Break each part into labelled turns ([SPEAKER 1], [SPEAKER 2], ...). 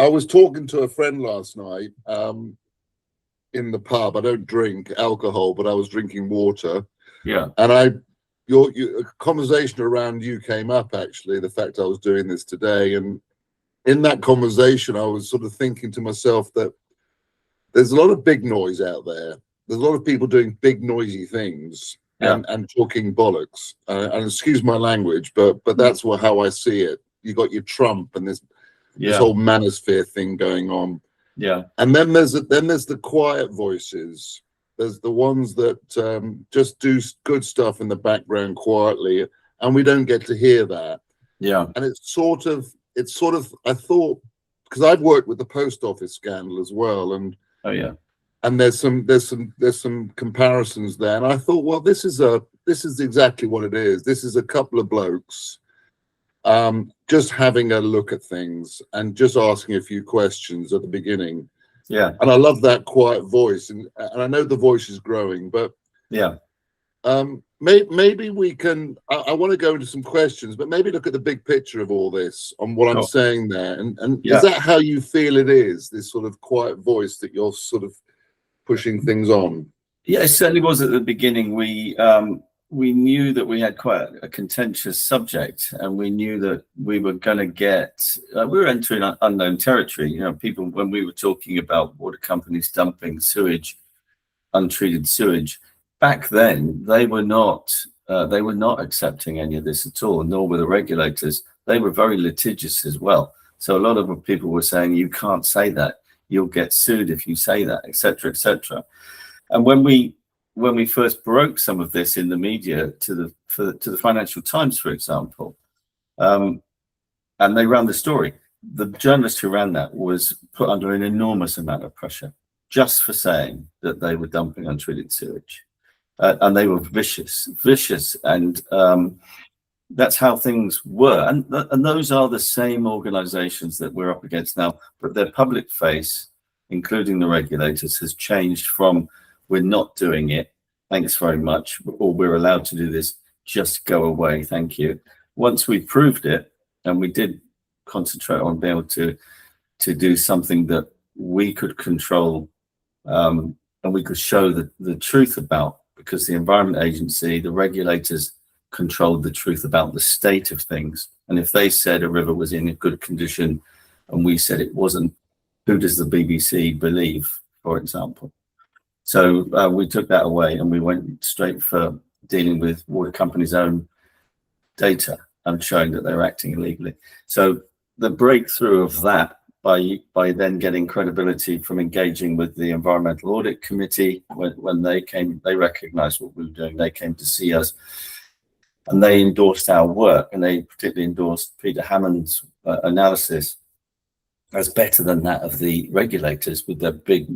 [SPEAKER 1] I was talking to a friend last night in the pub. I don't drink alcohol, but I was drinking water.
[SPEAKER 2] Yeah.
[SPEAKER 1] And your conversation around you came up, actually, the fact I was doing this today. And in that conversation, I was sort of thinking to myself that there's a lot of big noise out there. There's a lot of people doing big, noisy things and talking bollocks. And excuse my language, but that's how I see it. You got your Trump and this whole manosphere thing going on.
[SPEAKER 2] Yeah.
[SPEAKER 1] And then there's the quiet voices. There's the ones that just do good stuff in the background quietly, and we don't get to hear that.
[SPEAKER 2] Yeah.
[SPEAKER 1] And it's sort of I thought, because I've worked with the post office scandal as well, and and there's some comparisons there, and I thought, well, this is exactly what it is. This is a couple of blokes just having a look at things and just asking a few questions at the beginning.
[SPEAKER 2] Yeah.
[SPEAKER 1] And I love that quiet voice, and I know the voice is growing, but maybe we can. I want to go into some questions, but maybe look at the big picture of all this on what I'm saying there. And is that how you feel it is? This sort of quiet voice that you're sort of pushing things on?
[SPEAKER 2] Yeah, it certainly was at the beginning. We knew that we had quite a contentious subject, and we knew that we were going to get, we were entering unknown territory. You know, people, when we were talking about water companies dumping sewage, untreated sewage, back then, they were not accepting any of this at all, nor were the regulators. They were very litigious as well. So a lot of people were saying, you can't say that, you'll get sued if you say that, etc., etc. And when we first broke some of this in the media to the Financial Times, for example, and they ran the story, the journalist who ran that was put under an enormous amount of pressure just for saying that they were dumping untreated sewage. And they were vicious, and that's how things were. And those are the same organizations that we're up against now, but their public face, including the regulators, has changed from we're not doing it, thanks very much, or we're allowed to do this, just go away, thank you. Once we proved it, and we did concentrate on being able to do something that we could control, and we could show the truth about, because the Environment Agency, the regulators, controlled the truth about the state of things. And if they said a river was in a good condition and we said it wasn't, who does the BBC believe, for example? So we took that away, and we went straight for dealing with water companies' own data and showing that they're acting illegally. So the breakthrough of that, by then getting credibility from engaging with the Environmental Audit Committee, when they came, they recognized what we were doing, they came to see us, and they endorsed our work, and they particularly endorsed Peter Hammond's analysis as better than that of the regulators with their big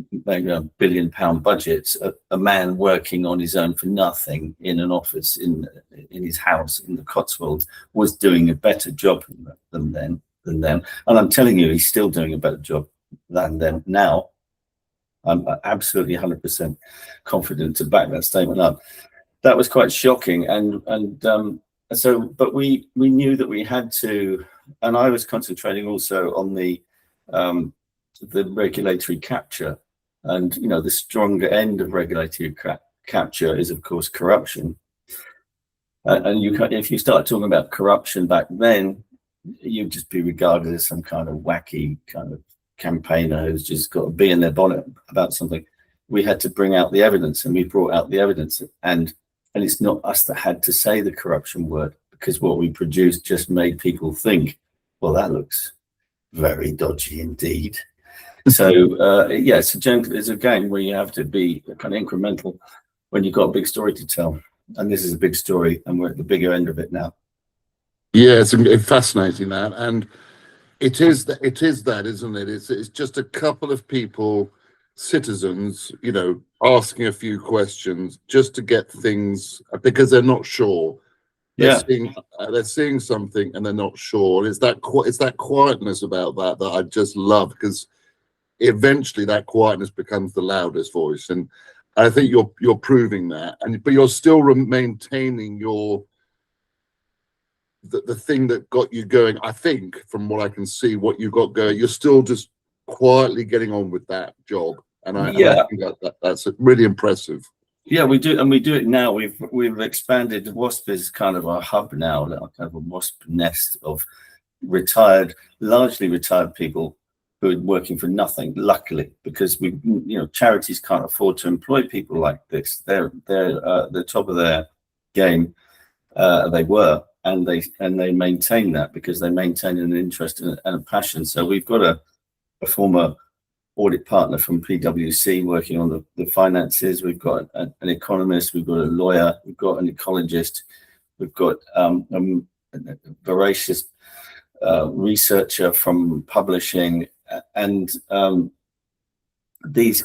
[SPEAKER 2] billion-pound budgets. A man working on his own for nothing in an office in his house in the Cotswolds was doing a better job than them. And I'm telling you, he's still doing a better job than them now. I'm absolutely 100% confident to back that statement up. That was quite shocking, but we knew that we had to, and I was concentrating also on the regulatory capture, and the stronger end of regulatory capture is, of course, corruption. And if you start talking about corruption back then, you'd just be regarded as some kind of wacky kind of campaigner who's just got a bee in their bonnet about something. We had to bring out the evidence, and we brought out the evidence, and it's not us that had to say the corruption word, because what we produced just made people think, well, that looks very dodgy indeed. So it's a game where you have to be kind of incremental when you've got a big story to tell, and this is a big story, and we're at the bigger end of it now.
[SPEAKER 1] Yeah, it's fascinating, that, and it is that, isn't it? It's just a couple of people, citizens, asking a few questions just to get things, because they're not sure. They're seeing something and they're not sure. It's that quietness about that I just love, because eventually that quietness becomes the loudest voice, and I think you're proving that, but you're still maintaining the thing that got you going. I think, from what I can see, what you got going, you're still just quietly getting on with that job, and I think that's really impressive.
[SPEAKER 2] Yeah, we do, and we do it now. We've expanded. WASP is kind of our hub now, kind of a WASP nest of largely retired people who are working for nothing. Luckily, because charities can't afford to employ people like this. They're the top of their game. They were, and they maintain that because they maintain an interest and a passion. So we've got a former audit partner from PwC working on the finances. We've got an economist, we've got a lawyer, we've got an ecologist, we've got a voracious researcher from publishing, and these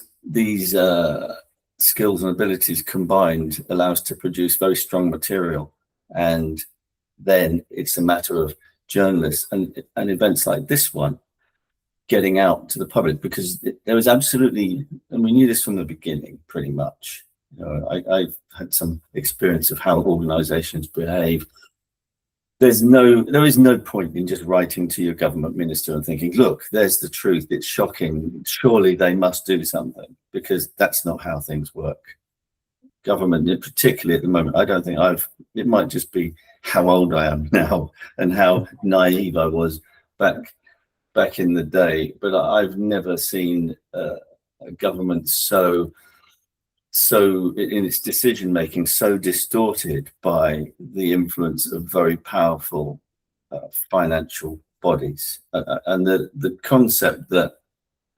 [SPEAKER 2] skills and abilities combined allow us to produce very strong material. And then it's a matter of journalists and events like this one getting out to the public, because there was absolutely, and we knew this from the beginning pretty much. I've had some experience of how organizations behave. There is no point in just writing to your government minister and thinking, look, there's the truth, it's shocking, surely they must do something, because that's not how things work. Government, particularly at the moment, I don't think it might just be how old I am now and how naive I was back in the day, but I've never seen a government so in its decision making so distorted by the influence of very powerful financial bodies, and the concept that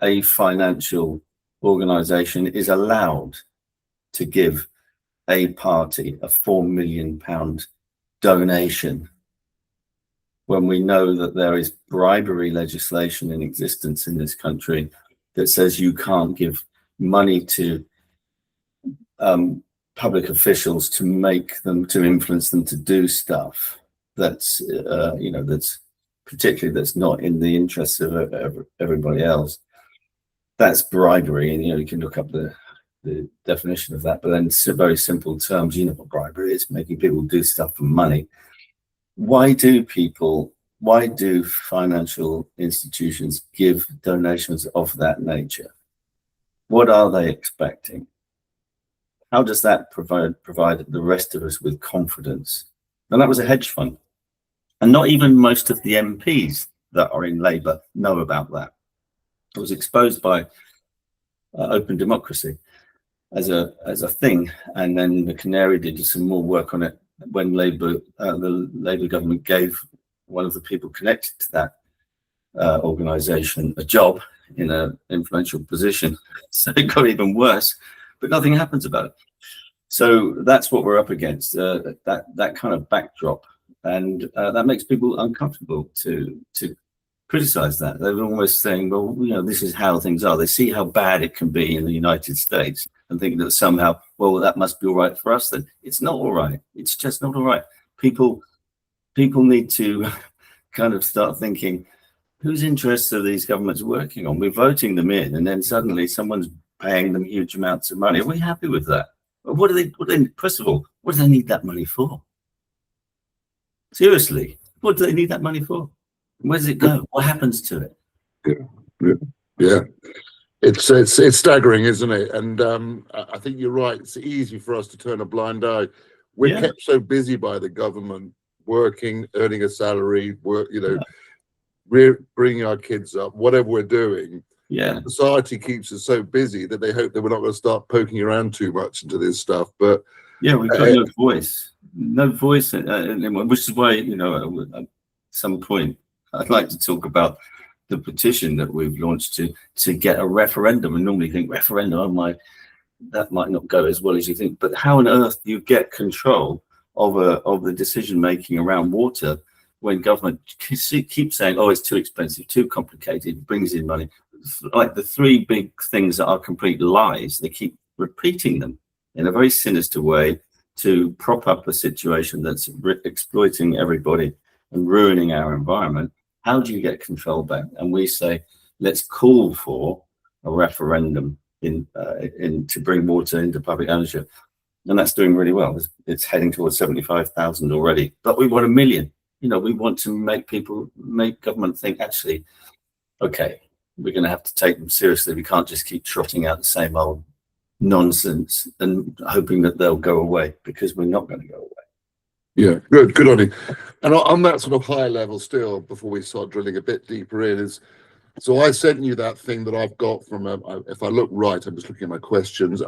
[SPEAKER 2] a financial organization is allowed to give a party a £4 million donation, when we know that there is bribery legislation in existence in this country that says you can't give money to public officials to influence them to do stuff that's not in the interests of everybody else. That's bribery, and you can look up the definition of that. But then, in very simple terms, you know what bribery is: making people do stuff for money. Why do financial institutions give donations of that nature? What are they expecting? How does that provide the rest of us with confidence? And that was a hedge fund. And not even most of the MPs that are in Labour know about that. It was exposed by Open Democracy as a thing. And then the Canary did some more work on it when the Labour government gave one of the people connected to that organisation a job in an influential position. So it got even worse, but nothing happens about it. So that's what we're up against, that kind of backdrop. And that makes people uncomfortable to criticize that. They're almost saying, well, this is how things are. They see how bad it can be in the United States and think that somehow, well, that must be all right for us then. It's not all right. It's just not all right. People need to kind of start thinking, whose interests are these governments working on? We're voting them in, and then suddenly someone's paying them huge amounts of money. Are we happy with that? First of all, what do they need that money for? Seriously, what do they need that money for? Where does it go? What happens to it?
[SPEAKER 1] Yeah. It's staggering, isn't it? And I think you're right. It's easy for us to turn a blind eye. We're kept so busy by the government, working, earning a salary, we're bringing our kids up, whatever we're doing.
[SPEAKER 2] Yeah.
[SPEAKER 1] Society keeps us so busy that they hope that we're not going to start poking around too much into this stuff. But
[SPEAKER 2] yeah, we've got no voice, which is why, at some point, I'd like to talk about the petition that we've launched to get a referendum. And normally think referendum, that might not go as well as you think. But how on earth do you get control of the decision making around water when government keeps saying, oh, it's too expensive, too complicated, brings in money? Like the three big things that are complete lies, they keep repeating them in a very sinister way to prop up a situation that's exploiting everybody and ruining our environment. How do you get control back? And we say, let's call for a referendum to bring water into public ownership. And that's doing really well. It's heading towards 75,000 already, but we want 1 million. We want to make government think, actually, okay, we're going to have to take them seriously. We can't just keep trotting out the same old nonsense and hoping that they'll go away, because we're not going to go away.
[SPEAKER 1] Yeah, good on you. And on that sort of high level still, before we start drilling a bit deeper in, is, so I sent you that thing that I've got from, if I look right, I'm just looking at my questions.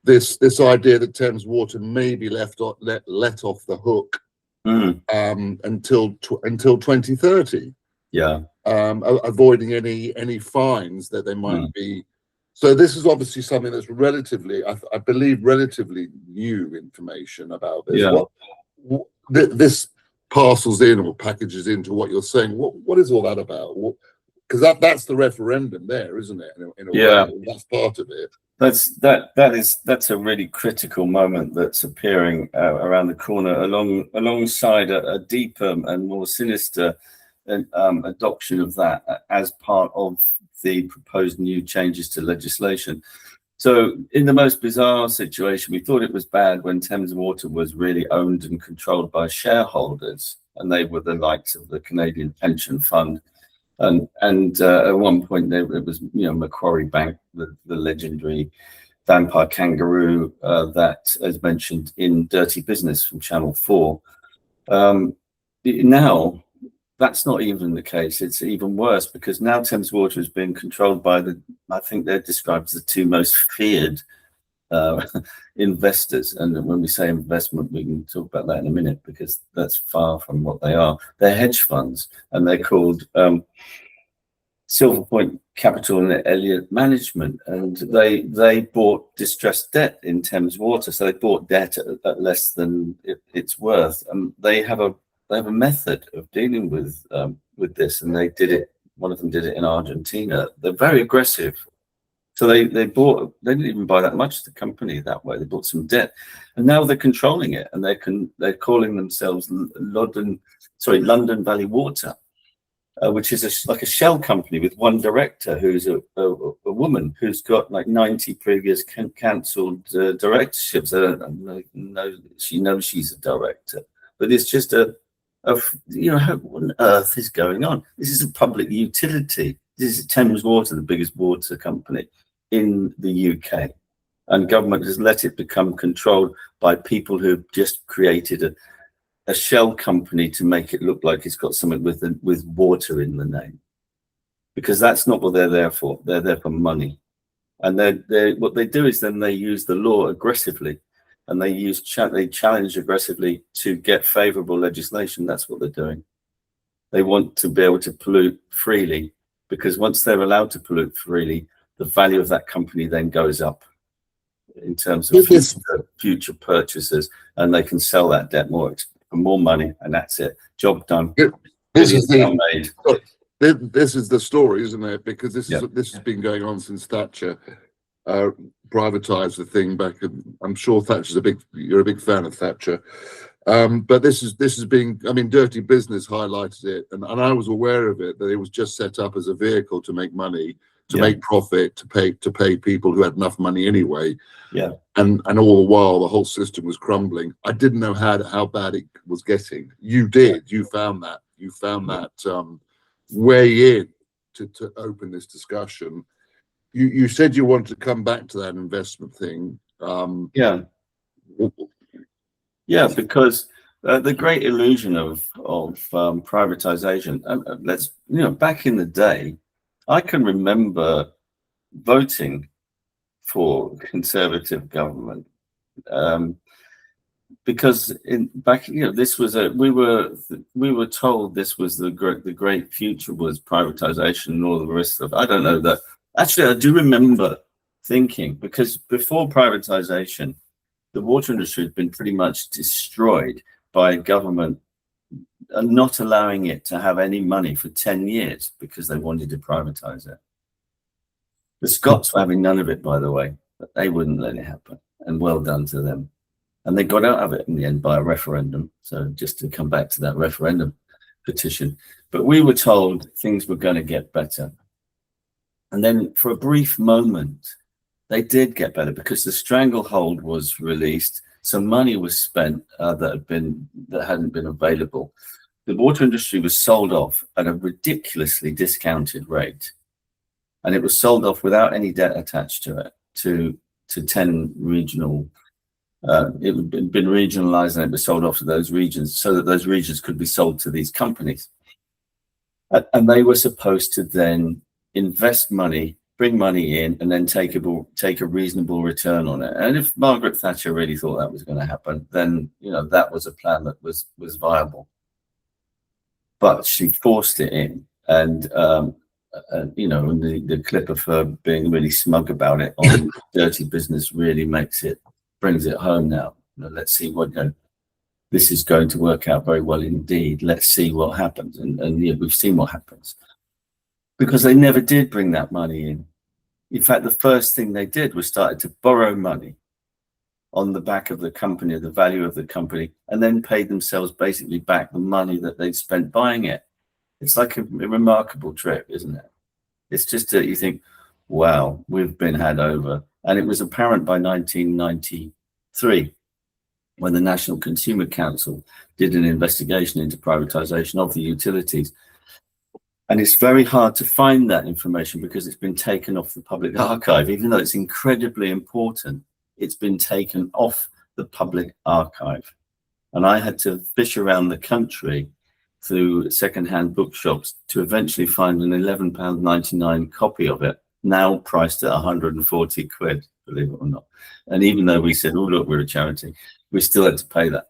[SPEAKER 1] This idea that Thames Water may be let off the hook until 2030.
[SPEAKER 2] Yeah.
[SPEAKER 1] Avoiding any fines that they might be. So this is obviously something that's relatively, I believe, relatively new information about this.
[SPEAKER 2] Yeah.
[SPEAKER 1] What this parcels in or packages into what you're saying. What is all that about? Because that's the referendum there, isn't it? In a way, that's part of it.
[SPEAKER 2] That's a really critical moment that's appearing around the corner, alongside a deeper and more sinister adoption of that as part of the proposed new changes to legislation. So in the most bizarre situation, we thought it was bad when Thames Water was really owned and controlled by shareholders, and they were the likes of the Canadian Pension Fund. And at one point it was, Macquarie Bank, the legendary vampire kangaroo that is mentioned in Dirty Business from Channel 4. Now that's not even the case. It's even worse, because now Thames Water is being controlled by I think they're described as the two most feared investors. And when we say investment, we can talk about that in a minute, because that's far from what they are. They're hedge funds, and they're called Silver Point Capital and Elliott Management, and they bought distressed debt in Thames Water. So they bought debt at less than it's worth, and they have a method of dealing with this, and they did it. One of them did it in Argentina. They're very aggressive. So they didn't even buy that much of the company that way. They bought some debt, and now they're controlling it, and they're calling themselves London Valley Water, which is like a shell company with one director who's a woman who's got like 90 previous cancelled directorships. I don't know. She knows she's a director, but it's just what on earth is going on? This is a public utility. This is Thames Water, the biggest water company in the UK, and government has let it become controlled by people who've just created a shell company to make it look like it's got something with water in the name, because that's not what they're there for. They're there for money, and what they do is then they use the law aggressively, and they challenge aggressively to get favourable legislation. That's what they're doing. They want to be able to pollute freely, because once they're allowed to pollute freely, the value of that company then goes up in terms of future purchasers, and they can sell that debt for more money, and that's it. Job done.
[SPEAKER 1] This is the story, isn't it? Because this has been going on since Thatcher privatized the thing back. I'm sure you're a big fan of Thatcher, but this is being. I mean, Dirty Business highlighted it, and I was aware of it, that it was just set up as a vehicle to make money, to make profit, to pay people who had enough money anyway. Yeah. And all the while the whole system was crumbling. I didn't know how bad it was getting. You did. You found that. You found that way in to open this discussion. You said you wanted to come back to that investment thing.
[SPEAKER 2] Because the great illusion of privatization. Back in the day, I can remember voting for Conservative government, because this was we were told this was the great future was privatization and all the rest of. I don't know that. Actually, I do remember thinking, because before privatization, the water industry had been pretty much destroyed by government not allowing it to have any money for 10 years because they wanted to privatize it. The Scots were having none of it, by the way, but they wouldn't let it happen, and well done to them. And they got out of it in the end by a referendum. So just to come back to that referendum petition, but we were told things were going to get better. And then for a brief moment, they did get better, because the stranglehold was released. Some money was spent that hadn't been available. The water industry was sold off at a ridiculously discounted rate. and it was sold off without any debt attached to it to 10 regional. It had been regionalized, and it was sold off to those regions so that those regions could be sold to these companies. And they were supposed to then invest money, bring money in, and then take a reasonable return on it. And if Margaret Thatcher really thought that was going to happen, then that was a plan that was viable. But she forced it in, and the clip of her being really smug about it on Dirty Business really brings it home now. Let's see what this is going to work out very well indeed. Let's see what happens, and we've seen what happens, because they never did bring that money in. In fact, the first thing they did was started to borrow money on the back of the company, the value of the company, and then paid themselves basically back the money that they'd spent buying it. It's like a remarkable trip, isn't it? It's just that you think, wow, we've been had over. And it was apparent by 1993, when the National Consumer Council did an investigation into privatization of the utilities. And it's very hard to find that information because it's been taken off the public archive. Even though it's incredibly important, it's been taken off the public archive. And I had to fish around the country through secondhand bookshops to eventually find an £11.99 copy of it, now priced at 140 quid, believe it or not. And even though we said, oh, look, we're a charity, we still had to pay that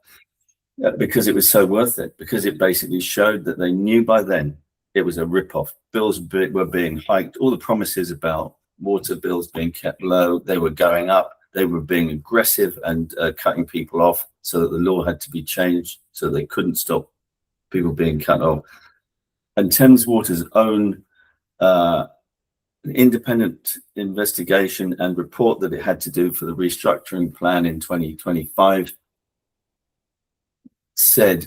[SPEAKER 2] because it was so worth it, because it basically showed that they knew by then it was a rip-off. Bills were being hiked. All the promises about water bills being kept low, they were going up. They were being aggressive and cutting people off, so that the law had to be changed so they couldn't stop people being cut off. And Thames Water's own independent investigation and report that it had to do for the restructuring plan in 2025 said,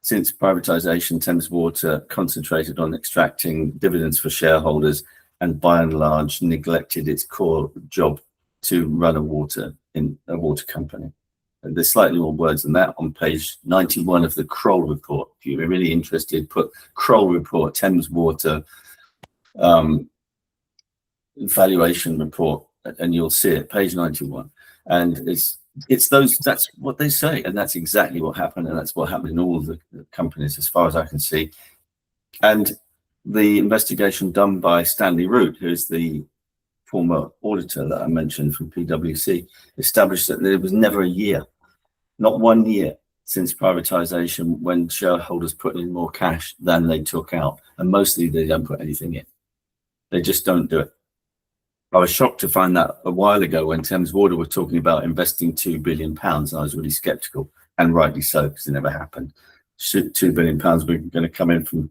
[SPEAKER 2] since privatization, Thames Water concentrated on extracting dividends for shareholders and by and large neglected its core job to run a water company. And there's slightly more words than that on page 91 of the Kroll report. If you're really interested, put Kroll report, Thames Water valuation report, and you'll see it, page 91. And that's what they say, and that's exactly what happened, and that's what happened in all of the companies as far as I can see. And the investigation done by Stanley Root, who's the former auditor that I mentioned from PwC, established that there was never a year, not 1 year, since privatization when shareholders put in more cash than they took out. And mostly they don't put anything in. They just don't do it. I was shocked to find that a while ago when Thames Water were talking about investing £2 billion. And I was really skeptical, and rightly so, because it never happened. £2 billion were going to come in from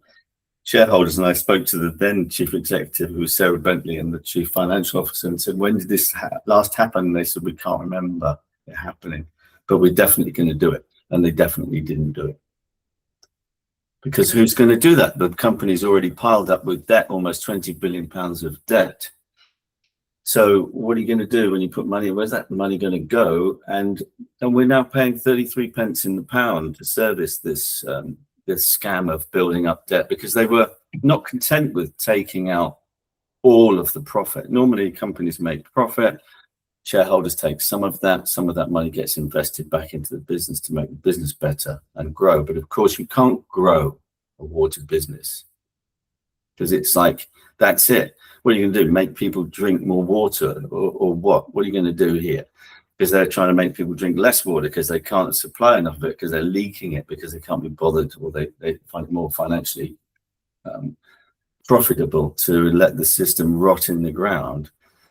[SPEAKER 2] shareholders. And I spoke to the then chief executive, who was Sarah Bentley, and the chief financial officer, and said, when did this last happen? And they said, we can't remember it happening, but we're definitely going to do it. And they definitely didn't do it. Because who's going to do that? The company's already piled up with debt, almost £20 billion of debt. So what are you going to do when you put money? Where's that money going to go? And we're now paying 33 pence in the pound to service this scam of building up debt, because they were not content with taking out all of the profit. Normally companies make profit, shareholders take some of that money gets invested back into the business to make the business better and grow. But of course you can't grow a water business, because it's like, that's it. What are you going to do? Make people drink more water, or what? What are you going to do here? Because they're trying to make people drink less water because they can't supply enough of it, because they're leaking it, because they can't be bothered, or they find it more financially profitable to let the system rot in the ground.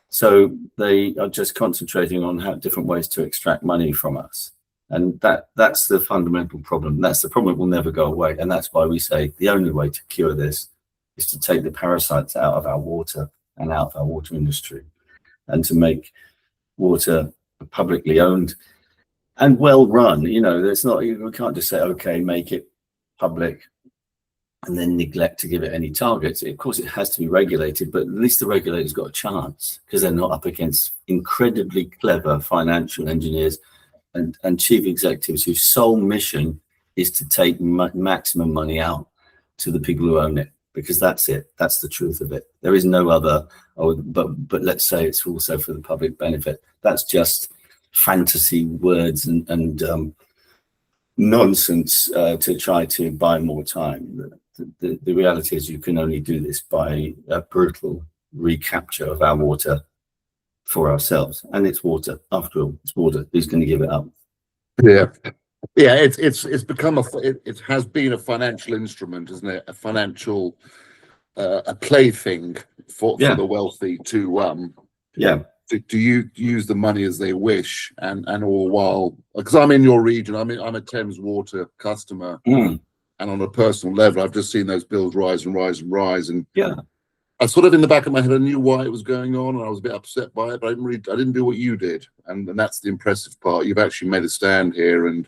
[SPEAKER 2] So they are just concentrating on different ways to extract money from us. And that's the fundamental problem. That's the problem that will never go away. And that's why we say the only way to cure this is to take the parasites out of our water and out of our water industry, and to make water publicly owned and well run. There's not, we can't just say, okay, make it public and then neglect to give it any targets. Of course, it has to be regulated, but at least the regulator's got a chance, because they're not up against incredibly clever financial engineers and chief executives whose sole mission is to take maximum money out to the people who own it. because that's it. That's the truth of it. There is no other. Oh, but let's say it's also for the public benefit. That's just fantasy words and nonsense to try to buy more time. The reality is you can only do this by a brutal recapture of our water for ourselves, and it's water after all. It's water. Who's going to give it up?
[SPEAKER 1] Yeah. Yeah, it's become it has been a financial instrument, isn't it? A financial a plaything for the wealthy to to use the money as they wish, and all while, because I'm in your region, I'm a Thames Water customer, and on a personal level, I've just seen those bills rise and rise and rise, and I sort of in the back of my head I knew why it was going on, and I was a bit upset by it, but I didn't do what you did, and that's the impressive part. You've actually made a stand here, and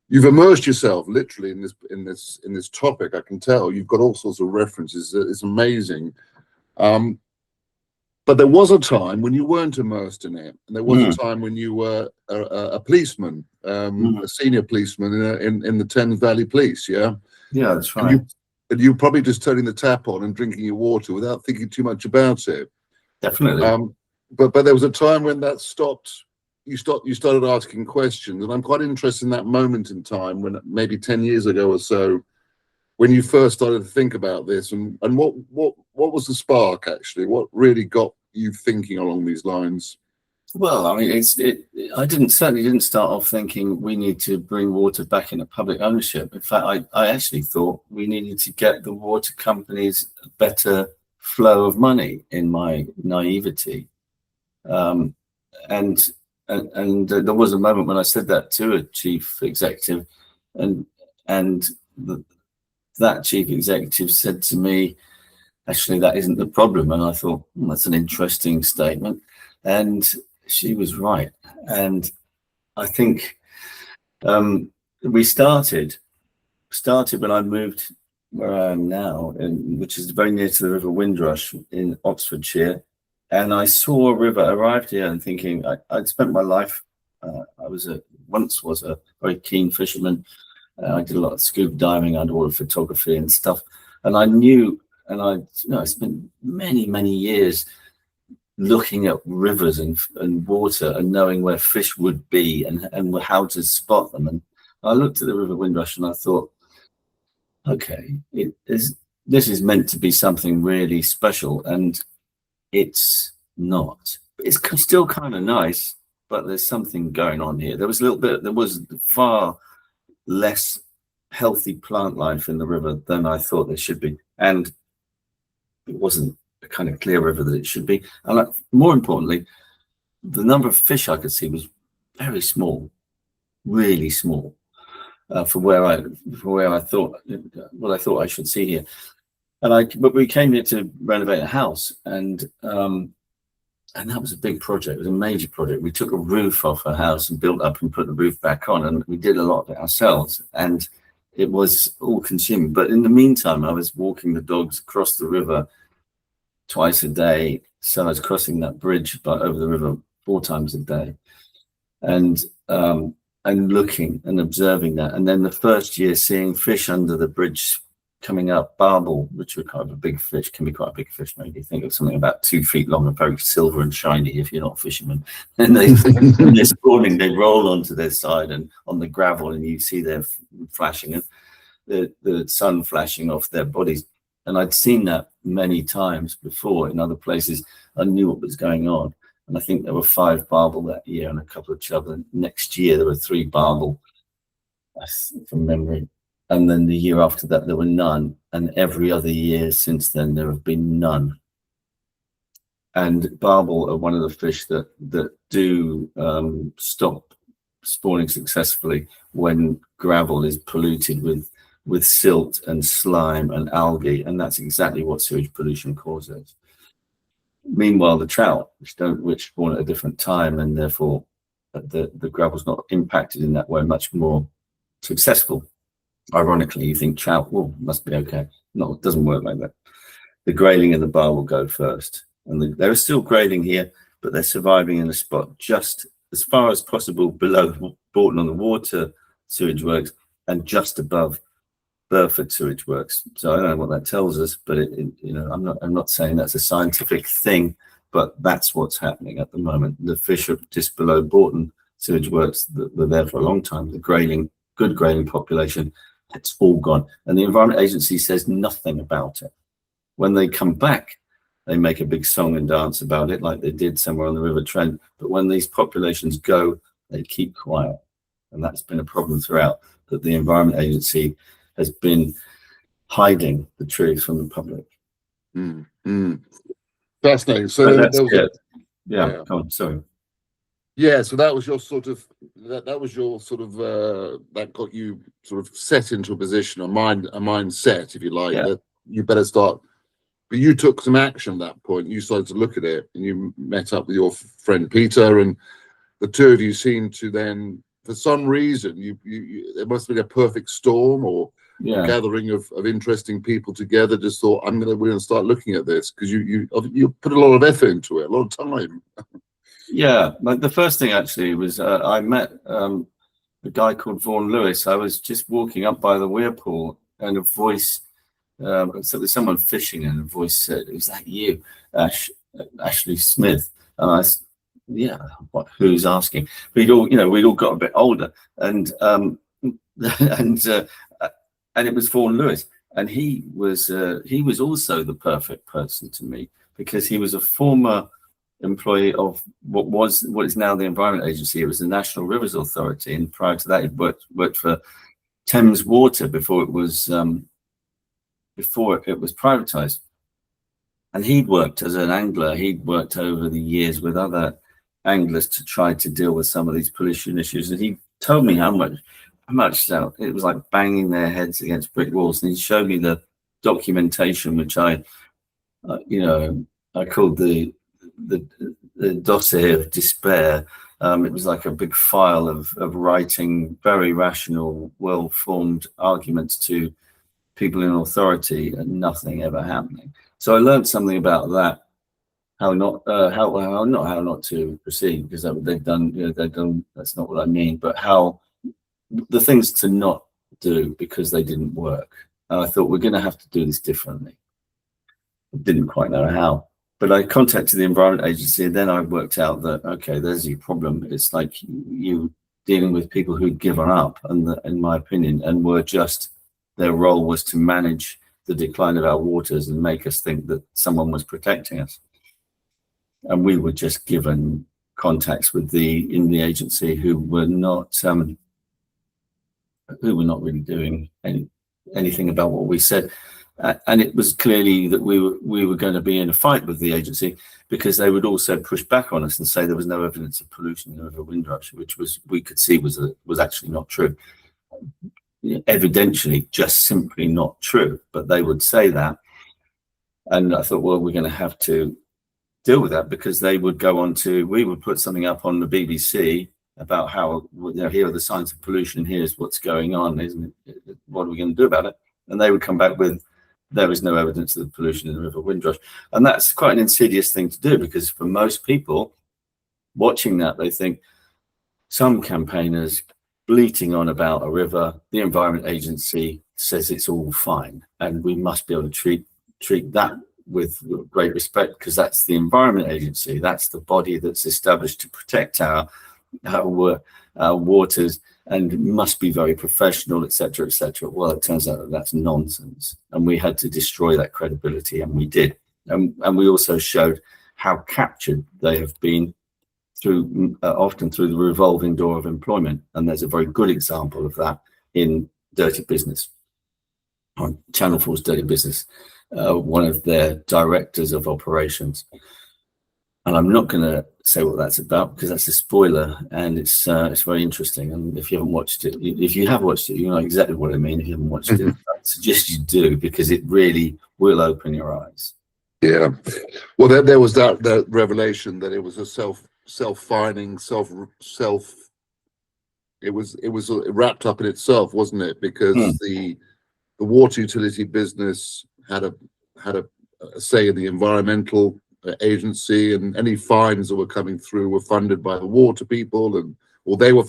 [SPEAKER 1] you've immersed yourself literally in this topic. I can tell you've got all sorts of references. It's amazing. But there was a time when you weren't immersed in it, and there was a time when you were a policeman, a senior policeman in the Thames Valley Police. Yeah,
[SPEAKER 2] that's right.
[SPEAKER 1] And you probably just turning the tap on and drinking your water without thinking too much about it.
[SPEAKER 2] Definitely.
[SPEAKER 1] But there was a time when that stopped. You started asking questions, and I'm quite interested in that moment in time, when maybe 10 years ago or so, when you first started to think about this, and what was the spark actually? What really got you thinking along these lines?
[SPEAKER 2] Well, I mean, I certainly didn't start off thinking we need to bring water back into public ownership. In fact, I actually thought we needed to get the water companies a better flow of money, in my naivety. And there was a moment when I said that to a chief executive, and that chief executive said to me, actually, that isn't the problem. And I thought, that's an interesting statement. And she was right. And I think we started when I moved where I am now, which is very near to the River Windrush in Oxfordshire. And I saw a river, arrived here and thinking, I'd spent my life, I once was a very keen fisherman. I did a lot of scuba diving, underwater photography and stuff. And I knew, and I spent many years looking at rivers and water and knowing where fish would be and how to spot them. And I looked at the River Windrush and I thought, okay, this is meant to be something really special, and it's not. It's still kind of nice, but there's something going on here. There was far less healthy plant life in the river than I thought there should be, and it wasn't the kind of clear river that it should be. And more importantly, the number of fish I could see was very small, really small, for where I thought what I thought I should see here. But we came here to renovate a house, and that was a big project. It was a major project. We took a roof off a house and built up and put the roof back on, and we did a lot of it ourselves, and it was all consuming. But in the meantime, I was walking the dogs across the river twice a day. So I was crossing that bridge over the river 4 times a day, and looking and observing that. And then the first year, seeing fish under the bridge coming up, barbel, which are kind of a big fish, can be quite a big fish. Maybe think of something about 2 feet long and very silver and shiny if you're not a fisherman. And they're spawning, they roll onto their side and on the gravel, and you see them flashing, and the sun flashing off their bodies. And I'd seen that many times before in other places. I knew what was going on. And I think there were 5 barbel that year and a couple of chub. And next year there were 3 barbel, from memory. And then the year after that, there were none. And every other year since then, there have been none. And barbel are one of the fish that do stop spawning successfully when gravel is polluted with silt and slime and algae. And that's exactly what sewage pollution causes. Meanwhile, the trout, which spawn at a different time, and therefore the gravel's not impacted in that way, much more successful. Ironically, you think trout, must be okay. No, it doesn't work like that. The grayling and the bar will go first. And there is still grayling here, but they're surviving in a spot just as far as possible below Bourton on the Water sewage works and just above Burford sewage works. So I don't know what that tells us, but I'm not saying that's a scientific thing, but that's what's happening at the moment. The Fisher just below Bourton sewage works that were there for a long time, the good grayling population, it's all gone. And the Environment Agency says nothing about it. When they come back, they make a big song and dance about it, like they did somewhere on the River Trent. But when these populations go, they keep quiet. And that's been a problem throughout, that the Environment Agency has been hiding the truth from the public.
[SPEAKER 1] Fascinating. So there was
[SPEAKER 2] yeah. Come on, sorry.
[SPEAKER 1] Yeah, so that was your sort of that was your sort of that got you sort of set into a position, a mindset, if you like, that you better start. But you took some action at that point. You started to look at it, and you met up with your friend Peter, and the two of you seemed to then, for some reason, there must have been a perfect storm or a gathering of interesting people together. Just thought, we're going to start looking at this, because you put a lot of effort into it, a lot of time.
[SPEAKER 2] Yeah, like the first thing actually was I met a guy called Vaughan Lewis. I was just walking up by the weir pool, and a voice. So there's someone fishing, and a voice said, "Is that you, Ashley Smith?" And I said, "Yeah, who's asking?" We'd all got a bit older, and it was Vaughan Lewis, and he was also the perfect person to meet, because he was a former employee of what is now the Environment Agency. It was the National Rivers Authority, and prior to that, he worked for Thames Water before it was privatized. And he'd worked as an angler. He'd worked over the years with other anglers to try to deal with some of these pollution issues. And he told me how much it was like banging their heads against brick walls. And he showed me the documentation, which I called the dossier of despair. It was like a big file of writing very rational, well-formed arguments to people in authority, and nothing ever happening. So I learned something about that, how not to proceed, because they've done. That's not what I mean, but how the things to not do because they didn't work. And I thought, we're going to have to do this differently. I didn't quite know how, but I contacted the Environment Agency, and then I worked out that, okay, there's your problem. It's like you dealing with people who'd given up, in my opinion, and were just, their role was to manage the decline of our waters and make us think that someone was protecting us. And we were just given contacts in the agency who were not really doing anything about what we said. And it was clearly that we were going to be in a fight with the agency, because they would also push back on us and say there was no evidence of pollution in the River Windrush, which we could see was actually not true. Evidentially, just simply not true, but they would say that. And I thought, well, we're going to have to deal with that, because they would go on we would put something up on the BBC about how, here are the signs of pollution, here's what's going on, isn't it? What are we going to do about it? And they would come back with, there is no evidence of the pollution in the River Windrush. And that's quite an insidious thing to do, because for most people watching that, they think some campaigners bleating on about a river, the Environment Agency says it's all fine, and we must be able to treat that with great respect, because that's the Environment Agency. That's the body that's established to protect our waters, and must be very professional, etc., etc. Well, it turns out that that's nonsense, and we had to destroy that credibility, and we did. And we also showed how captured they have been often through the revolving door of employment. And there's a very good example of that in Dirty Business, on Channel 4's Dirty Business, one of their directors of operations. And I'm not going to say what that's about, because that's a spoiler, and it's very interesting. And if you haven't watched it, if you have watched it, you know exactly what I mean. If you haven't watched it, I suggest you do, because it really will open your eyes.
[SPEAKER 1] Yeah. Well, there was that revelation that it was a self-fining, it was wrapped up in itself, wasn't it? Because the water utility business had a say in the environmental agency, and any fines that were coming through were funded by the water people, or they were,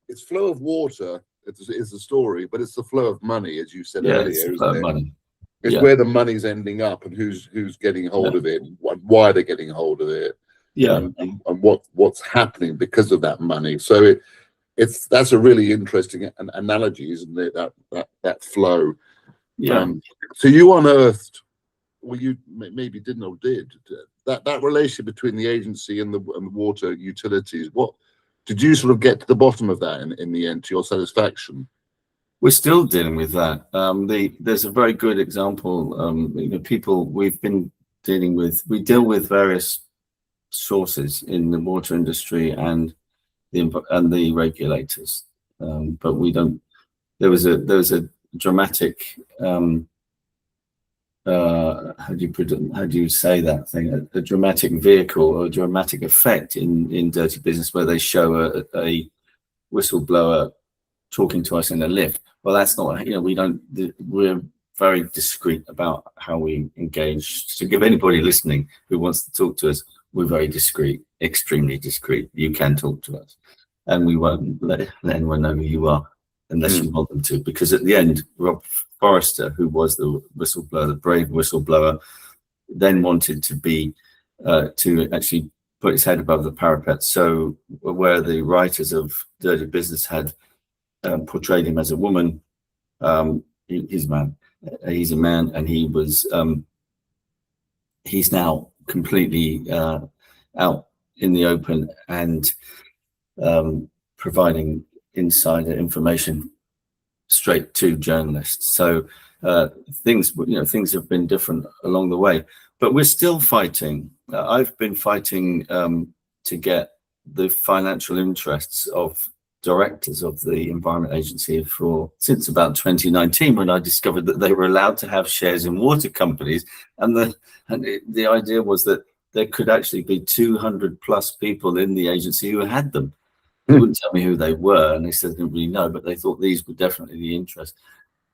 [SPEAKER 1] it's flow of water is the story, but it's the flow of money, as you said
[SPEAKER 2] Yeah,
[SPEAKER 1] earlier,
[SPEAKER 2] it's the
[SPEAKER 1] isn't
[SPEAKER 2] flow of
[SPEAKER 1] it?
[SPEAKER 2] money.
[SPEAKER 1] It's
[SPEAKER 2] Yeah.
[SPEAKER 1] where the money's ending up and who's getting hold of it, and why they're getting hold of it,
[SPEAKER 2] Yeah.
[SPEAKER 1] and what's happening because of that money. So that's a really interesting analogy, isn't it? That flow.
[SPEAKER 2] Yeah.
[SPEAKER 1] So you unearthed, well, you maybe didn't or did, that relationship between the agency and the water utilities. What did you sort of get to the bottom of that in the end, to your satisfaction?
[SPEAKER 2] We're still dealing with that. There's a very good example. People we've been dealing with. We deal with various sources in the water industry and the regulators, but we don't. There was a dramatic. How do you say that thing? A dramatic vehicle or a dramatic effect in Dirty Business, where they show a whistleblower talking to us in a lift. Well, that's not, we're very discreet about how we engage. To give anybody listening who wants to talk to us, we're very discreet, extremely discreet. You can talk to us, and we won't let anyone know who you are unless you want them to, because at the end, Rob Forrester, who was the whistleblower, the brave whistleblower, then wanted to be to actually put his head above the parapet. So where the writers of Dirty Business had portrayed him as a woman, he's a man, and he's now completely out in the open and providing insider information straight to journalists. So things have been different along the way, but we're still fighting. I've been fighting to get the financial interests of directors of the Environment Agency since about 2019, when I discovered that they were allowed to have shares in water companies, and the idea was that there could actually be 200 plus people in the agency who had them. They wouldn't tell me who they were, and they said they didn't really know, but they thought these were definitely the interest.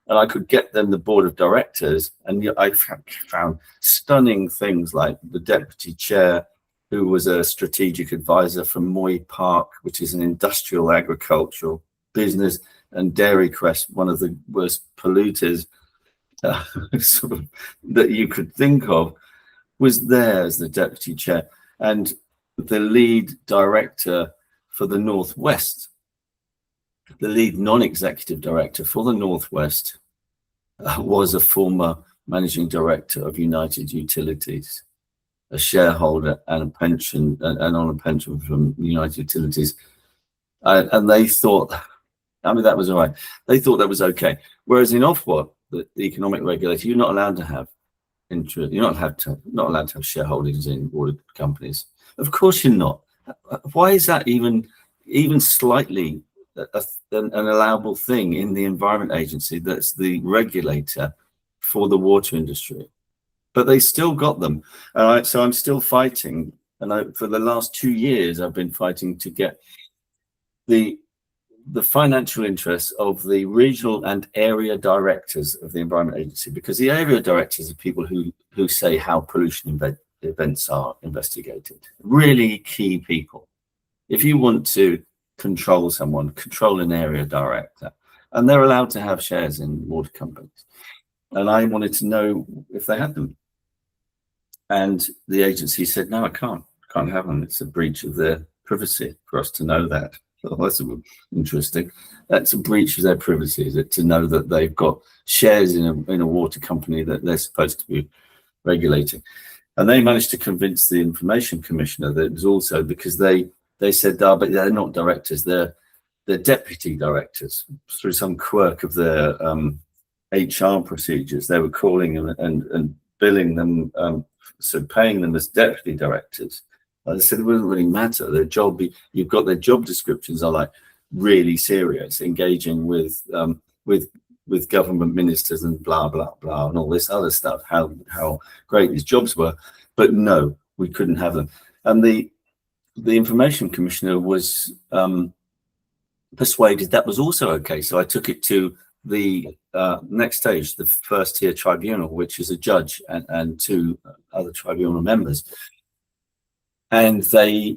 [SPEAKER 2] And I could get them the board of directors, and I found stunning things like the deputy chair, who was a strategic advisor for Moy Park, which is an industrial agricultural business, and Dairy Crest, one of the worst polluters sort of that you could think of, was there as the deputy chair. And the lead director for the Northwest, the lead non-executive director for the Northwest, was a former managing director of United Utilities, a shareholder and a pension, and on a pension from United Utilities. And they thought, that was all right. They thought that was okay. Whereas in Ofwat, the economic regulator, you're not allowed to have interest. You're not allowed to have shareholdings in water companies. Of course you're not. Why is that even slightly an allowable thing in the Environment Agency, that's the regulator for the water industry? But they still got them. So I'm still fighting. And for the last 2 years, I've been fighting to get the financial interests of the regional and area directors of the Environment Agency, because the area directors are people who say how pollution events are investigated. Really key people. If you want to control someone, control an area director, and they're allowed to have shares in water companies. And I wanted to know if they had them. And the agency said, no, I can't have them. It's a breach of their privacy for us to know that. Oh, that's interesting. That's a breach of their privacy, is it, to know that they've got shares in a water company that they're supposed to be regulating? And they managed to convince the Information Commissioner that it was also because they said, but they're not directors, they're deputy directors. Through some quirk of their HR procedures, they were calling them and billing them, so paying them as deputy directors. I said it wouldn't really matter. Their job, you've got their job descriptions are like really serious, engaging with government ministers and blah blah blah and all this other stuff. How great these jobs were, but no, we couldn't have them. And the Information Commissioner was persuaded that was also okay. So I took it to the next stage, the first tier tribunal, which is a judge and 2 other tribunal members. And they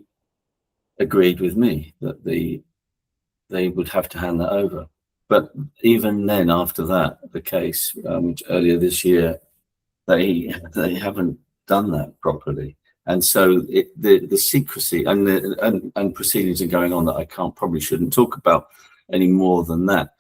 [SPEAKER 2] agreed with me that they would have to hand that over. But even then, after that, the case earlier this year, they haven't done that properly, and so the secrecy and proceedings are going on that I probably shouldn't talk about any more than that.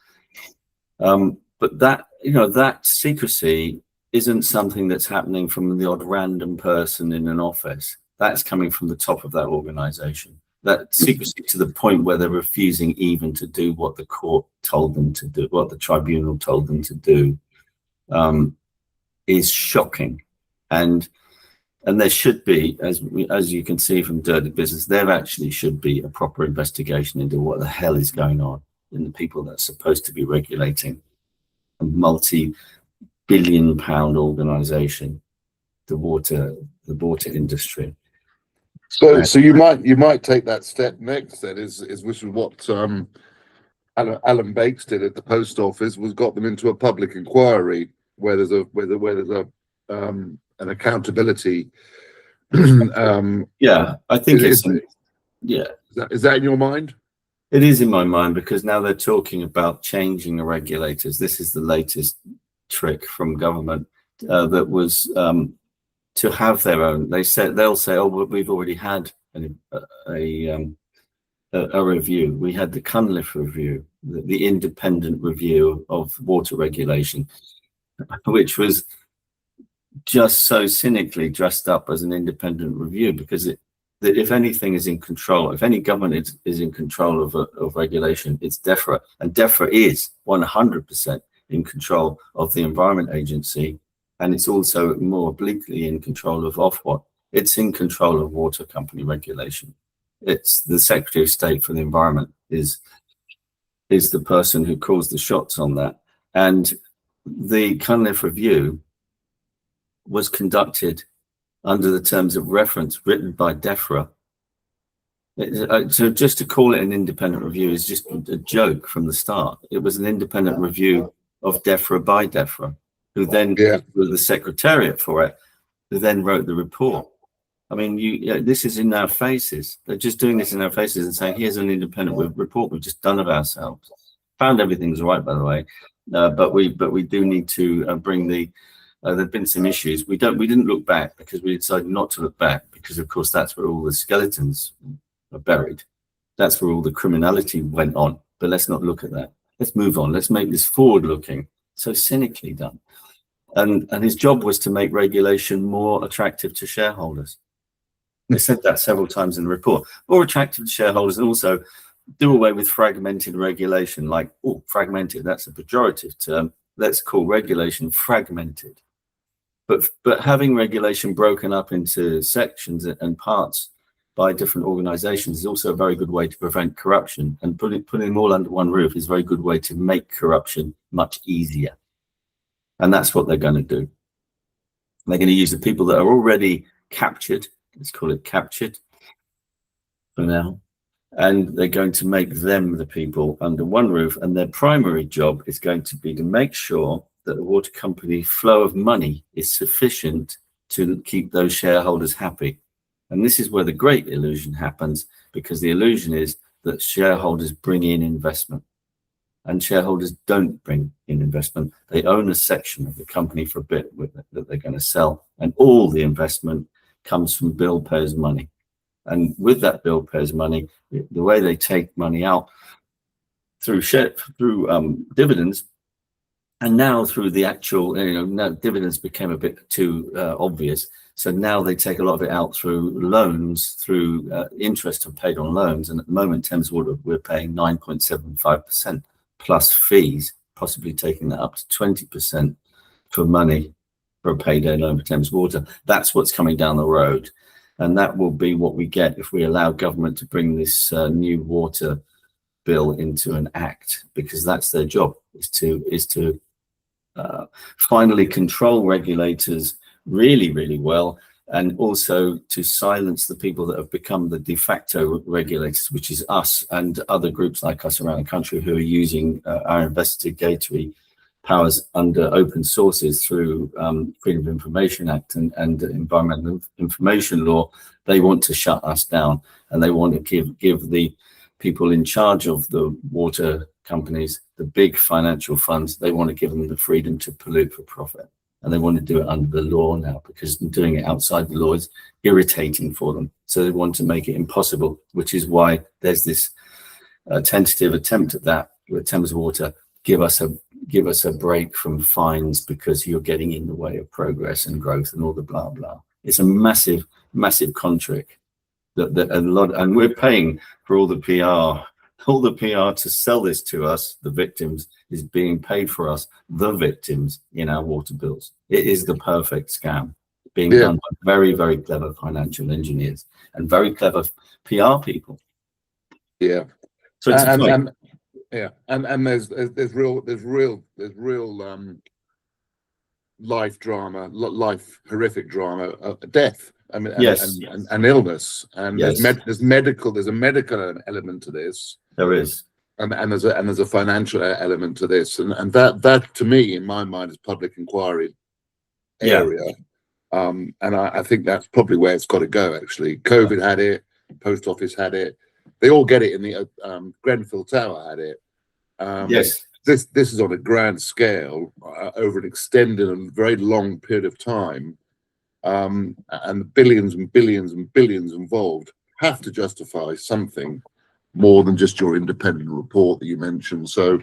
[SPEAKER 2] But that, that secrecy isn't something that's happening from the odd random person in an office. That's coming from the top of that organization. That secrecy to the point where they're refusing even to do what the court told them to do, what the tribunal told them to do, is shocking. And there should be, as you can see from Dirty Business, there actually should be a proper investigation into what the hell is going on in the people that's supposed to be regulating a multi-billion-pound organization, the water industry.
[SPEAKER 1] So you might take that step next. Then is which is what Alan Bakes did at the post office, was got them into a public inquiry where there's an accountability.
[SPEAKER 2] Yeah, I think
[SPEAKER 1] is that in your mind?
[SPEAKER 2] It is in my mind, because now they're talking about changing the regulators. This is the latest trick from government that was to have their own. They'll say, oh, well, we've already had a review. We had the Cunliffe review, the independent review of water regulation, which was just so cynically dressed up as an independent review, because if anything is in control, if any government is in control of regulation, it's DEFRA, and DEFRA is 100% in control of the Environment Agency, and it's also more obliquely in control of Ofwat. It's in control of water company regulation. It's the Secretary of State for the Environment is the person who calls the shots on that. And the Cunliffe review was conducted under the terms of reference written by DEFRA. So just to call it an independent review is just a joke from the start. It was an independent review of DEFRA by DEFRA, who then was the secretariat for it, who then wrote the report. I mean, this is in our faces. They're just doing this in our faces and saying, here's an independent report we've just done of ourselves. Found everything's all right, by the way, but we do need to bring the. There've been some issues. We didn't look back because we decided not to look back, because of course that's where all the skeletons are buried. That's where all the criminality went on. But let's not look at that. Let's move on. Let's make this forward-looking. So cynically done. And his job was to make regulation more attractive to shareholders. They said that several times in the report. More attractive to shareholders, and also do away with fragmented regulation. Like, oh, fragmented, that's a pejorative term. Let's call regulation fragmented. But having regulation broken up into sections and parts by different organizations is also a very good way to prevent corruption. And putting them all under one roof is a very good way to make corruption much easier. And that's what they're going to do. They're going to use the people that are already captured. Let's call it captured for now. And they're going to make them the people under one roof. And their primary job is going to be to make sure that the water company flow of money is sufficient to keep those shareholders happy. And this is where the great illusion happens, because the illusion is that shareholders bring in investment. And shareholders don't bring in investment. They own a section of the company for a bit that they're going to sell. And all the investment comes from bill payers' money. And with that bill payers' money, the way they take money out through dividends, and now through the actual, now dividends became a bit too obvious. So now they take a lot of it out through loans, through interest paid on loans. And at the moment, Thames Water, we're paying 9.75% plus fees, possibly taking that up to 20% for money for a payday loan for Thames Water. That's what's coming down the road. And that will be what we get if we allow government to bring this new water bill into an act, because that's their job, is to finally control regulators really, really well, and also to silence the people that have become the de facto regulators, which is us and other groups like us around the country who are using our investigatory powers under open sources through Freedom of Information Act and Environmental Information Law. They want to shut us down, and they want to give the people in charge of the water companies, the big financial funds, they want to give them the freedom to pollute for profit. And they want to do it under the law now, because doing it outside the law is irritating for them. So they want to make it impossible, which is why there's this tentative attempt at that with Thames Water. Give us a break from fines because you're getting in the way of progress and growth and all the blah blah. It's a massive con trick that a lot, and we're paying for all the PR. All the PR to sell this to us, the victims, is being paid for us, the victims, in our water bills. It is the perfect scam being done by very, very clever financial engineers and very clever PR people.
[SPEAKER 1] Yeah.
[SPEAKER 2] So it's
[SPEAKER 1] and there's real life drama, life horrific drama, death. I mean, and illness, and there's a medical element to this.
[SPEAKER 2] There is,
[SPEAKER 1] and there's a financial element to this, and that to me, in my mind, is public inquiry area. And I think that's probably where it's got to go. Actually, COVID had it, Post Office had it, they all get it in the Grenfell Tower had it.
[SPEAKER 2] Yes.
[SPEAKER 1] This is on a grand scale over an extended and very long period of time. And billions and billions and billions involved have to justify something more than just your independent report that you mentioned. So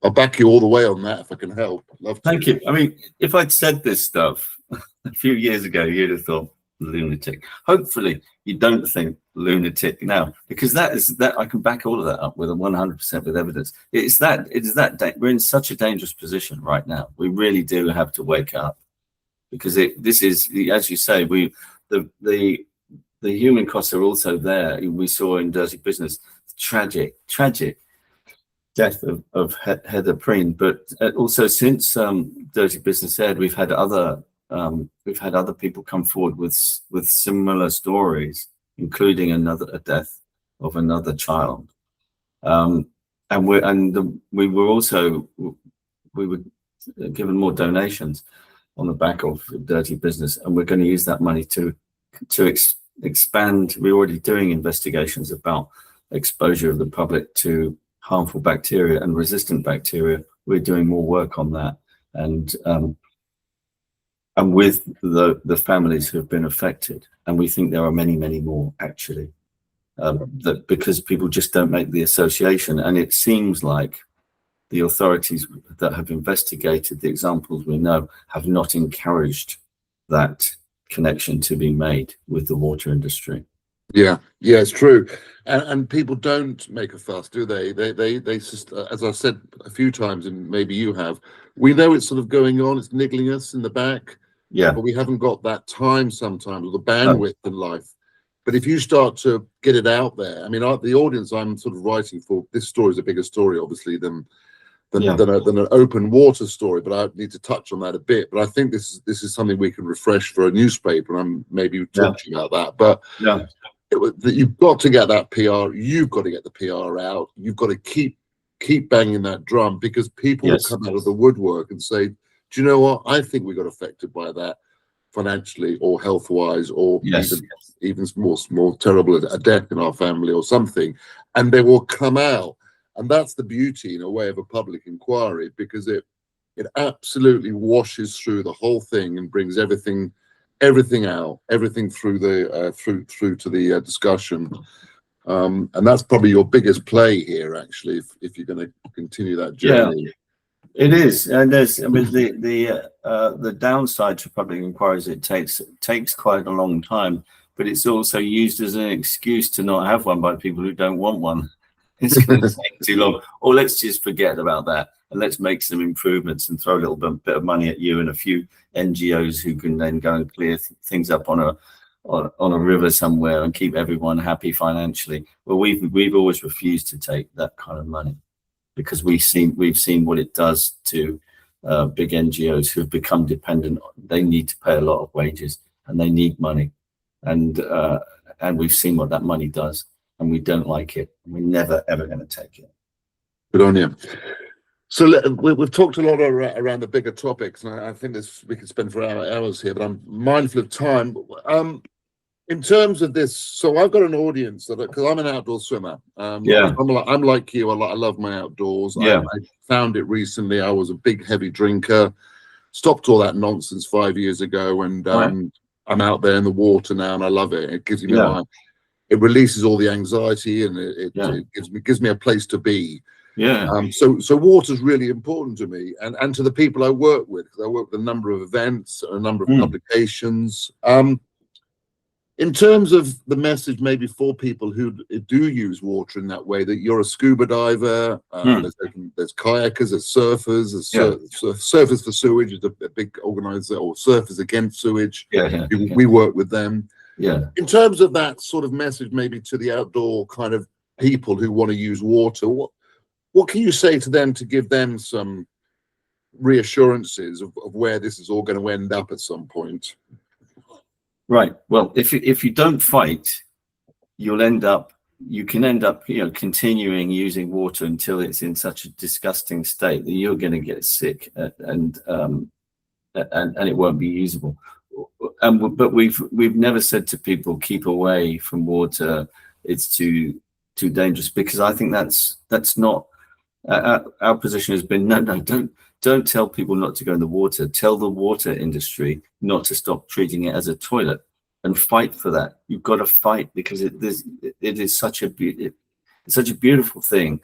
[SPEAKER 1] I'll back you all the way on that if I can help. Love to.
[SPEAKER 2] Thank you. I mean, if I'd said this stuff a few years ago, you'd have thought lunatic. Hopefully you don't think lunatic now, because that I can back all of that up with 100% with evidence. It is that we're in such a dangerous position right now. We really do have to wake up, because this is, as you say, the human costs are also there. We saw in Dirty Business, tragic death of Heather Preen, but also since Dirty Business aired, we've had other people come forward with similar stories, including a death of another child, and we were given more donations on the back of Dirty Business, and we're going to use that money to expand. We're already doing investigations about exposure of the public to harmful bacteria and resistant bacteria. We're doing more work on that, and with the families who have been affected, and we think there are many more actually, that because people just don't make the association, and it seems like the authorities that have investigated the examples we know have not encouraged that connection to be made with the water industry.
[SPEAKER 1] Yeah, it's true, and people don't make a fuss, do they? They just, as I've said a few times, and maybe you have, we know it's sort of going on, it's niggling us in the back, but we haven't got that time sometimes, or the bandwidth in life. But if you start to get it out there, I mean, the audience I'm sort of writing for, this story is a bigger story, obviously, than an open water story, but I need to touch on that a bit. But I think this is something we can refresh for a newspaper, and I'm maybe talking about that. But you've got to get that PR. You've got to get the PR out. You've got to keep banging that drum, because people will come out of the woodwork and say, "Do you know what? I think we got affected by that financially or health-wise, or even more terrible, a death in our family or something," and they will come out. And that's the beauty, in a way, of a public inquiry, because it absolutely washes through the whole thing and brings everything out, everything through to the discussion. And that's probably your biggest play here, actually, if you're going to continue that journey.
[SPEAKER 2] Yeah, it is. And there's, I mean, the downside to public inquiries, it takes quite a long time, but it's also used as an excuse to not have one by people who don't want one. It's going to take too long, or let's just forget about that and let's make some improvements and throw a little bit of money at you and a few NGOs who can then go and clear things up on a river somewhere and keep everyone happy financially. Well, we've always refused to take that kind of money, because we've seen what it does to big NGOs who've become dependent. They need to pay a lot of wages and they need money, and we've seen what that money does. And we don't like it. We're never, ever going to take it.
[SPEAKER 1] Good on you. So we've talked a lot around the bigger topics, and I think we could spend for hours here, but I'm mindful of time. In terms of this, so I've got an audience that, because I'm an outdoor swimmer.
[SPEAKER 2] Yeah.
[SPEAKER 1] I'm like you. I love my outdoors.
[SPEAKER 2] Yeah.
[SPEAKER 1] I found it recently. I was a big heavy drinker. Stopped all that nonsense 5 years ago, and
[SPEAKER 2] Right.
[SPEAKER 1] I'm out there in the water now, and I love it. It gives me
[SPEAKER 2] Yeah.
[SPEAKER 1] it releases all the anxiety, and it
[SPEAKER 2] Yeah.
[SPEAKER 1] gives me a place to be.
[SPEAKER 2] Yeah.
[SPEAKER 1] So water's really important to me, and to the people I work with, because I work with a number of events, a number of publications. In terms of the message, maybe for people who do use water in that way, that you're a scuba diver, there's kayakers, there's surfers, Surfers for Sewage is a big organizer, or Surfers Against Sewage. We work with them.
[SPEAKER 2] Yeah.
[SPEAKER 1] In terms of that sort of message, maybe to the outdoor kind of people who want to use water, what can you say to them to give them some reassurances of where this is all going to end up at some point?
[SPEAKER 2] Right. Well, if you don't fight, you can end up, continuing using water until it's in such a disgusting state that you're going to get sick and it won't be usable. But we've never said to people, keep away from water. It's too dangerous, because I think that's not our position. Has been no, don't tell people not to go in the water. Tell the water industry not to stop treating it as a toilet, and fight for that. You've got to fight, because it is such a beautiful thing.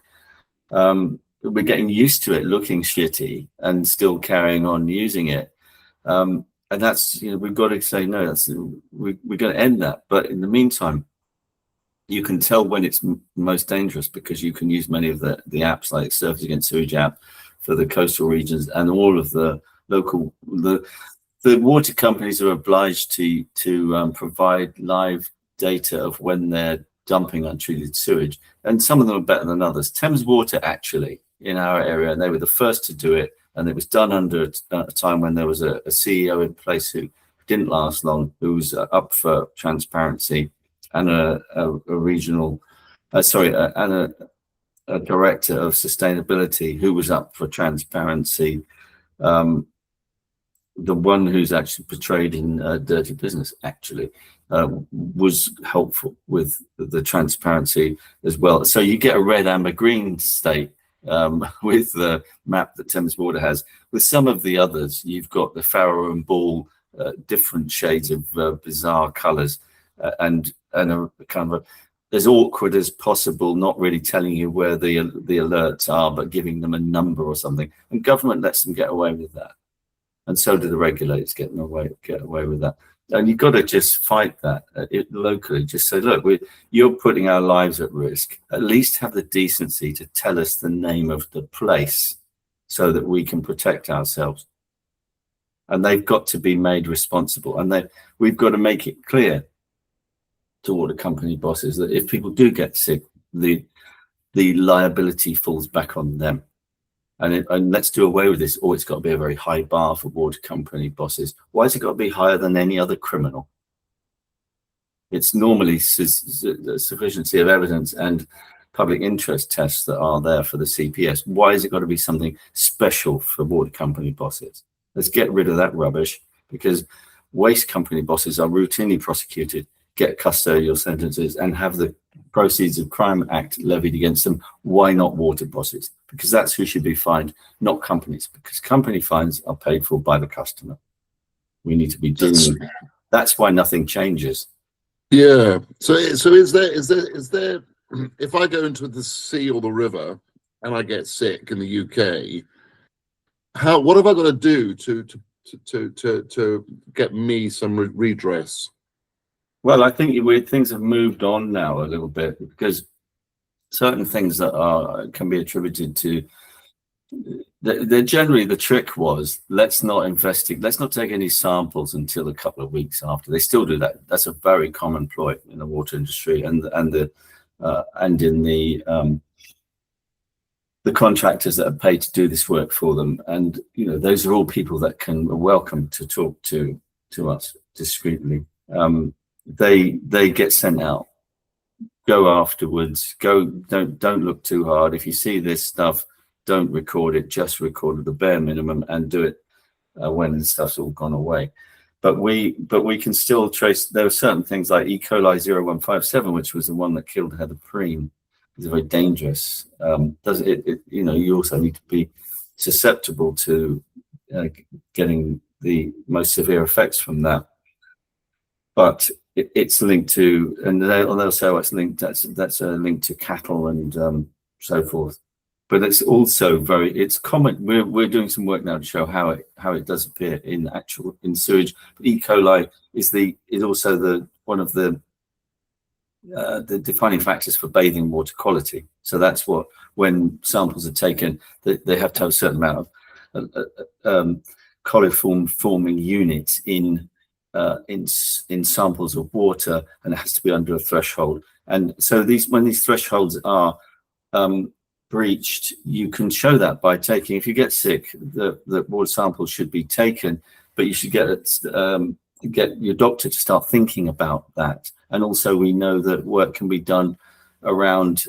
[SPEAKER 2] We're getting used to it looking shitty and still carrying on using it. And that's, we've got to say, no, we're going to end that. But in the meantime, you can tell when it's most dangerous, because you can use many of the apps, like Surfers Against Sewage app for the coastal regions, and all of the local, the water companies are obliged to provide live data of when they're dumping untreated sewage, and some of them are better than others. Thames Water, actually, in our area, and they were the first to do it, and it was done under a time when there was a CEO in place who didn't last long, who was up for transparency, and a director of sustainability who was up for transparency. The one who's actually portrayed in Dirty Business, actually, was helpful with the transparency as well. So you get a red, amber, green state with the map that Thames Water has. With some of the others, you've got the Farrow and Ball, different shades of bizarre colours, and a kind of as awkward as possible, not really telling you where the alerts are, but giving them a number or something. And government lets them get away with that, and so do the regulators get away with that. And you've got to just fight that locally. Just say, look, you're putting our lives at risk. At least have the decency to tell us the name of the place so that we can protect ourselves. And they've got to be made responsible. And we've got to make it clear to water company bosses that if people do get sick, the liability falls back on them. And let's do away with this. It's got to be a very high bar for water company bosses. Why has it got to be higher than any other criminal? It's normally sufficiency of evidence and public interest tests that are there for the CPS. Why has it got to be something special for water company bosses? Let's get rid of that rubbish, because waste company bosses are routinely prosecuted, get custodial sentences, and have the Proceeds of Crime Act levied against them. Why not water bosses? Because that's who should be fined, not companies, because company fines are paid for by the customer. We need to be doing that. That's why nothing changes.
[SPEAKER 1] Yeah. So is there if I go into the sea or the river and I get sick in the UK, what have I got to do to get me some redress?
[SPEAKER 2] Well, I think things have moved on now a little bit, because certain things that can be attributed to, generally the trick was, let's not take any samples until a couple of weeks after. They still do that. That's a very common ploy in the water industry and in the contractors that are paid to do this work for them. And those are all people that are welcome to talk to us discreetly. They get sent out. Go afterwards. Don't look too hard. If you see this stuff, don't record it. Just record at the bare minimum and do it when the stuff's all gone away. but we can still trace. There are certain things like E. coli 0157, which was the one that killed Heather Preem. It's very dangerous. Does it? You know, you also need to be susceptible to getting the most severe effects from that. But it's linked to, and they'll say, oh, it's linked. That's a link to cattle and so forth. But it's also it's common. We're doing some work now to show how it does appear in sewage. But E. coli is also one of the defining factors for bathing water quality. So that's what, when samples are taken, they have to have a certain amount of coliform forming units in samples of water, and it has to be under a threshold. And so when these thresholds are breached, you can show that by taking, if you get sick, the water samples should be taken, but you should get your doctor to start thinking about that. And also we know that work can be done around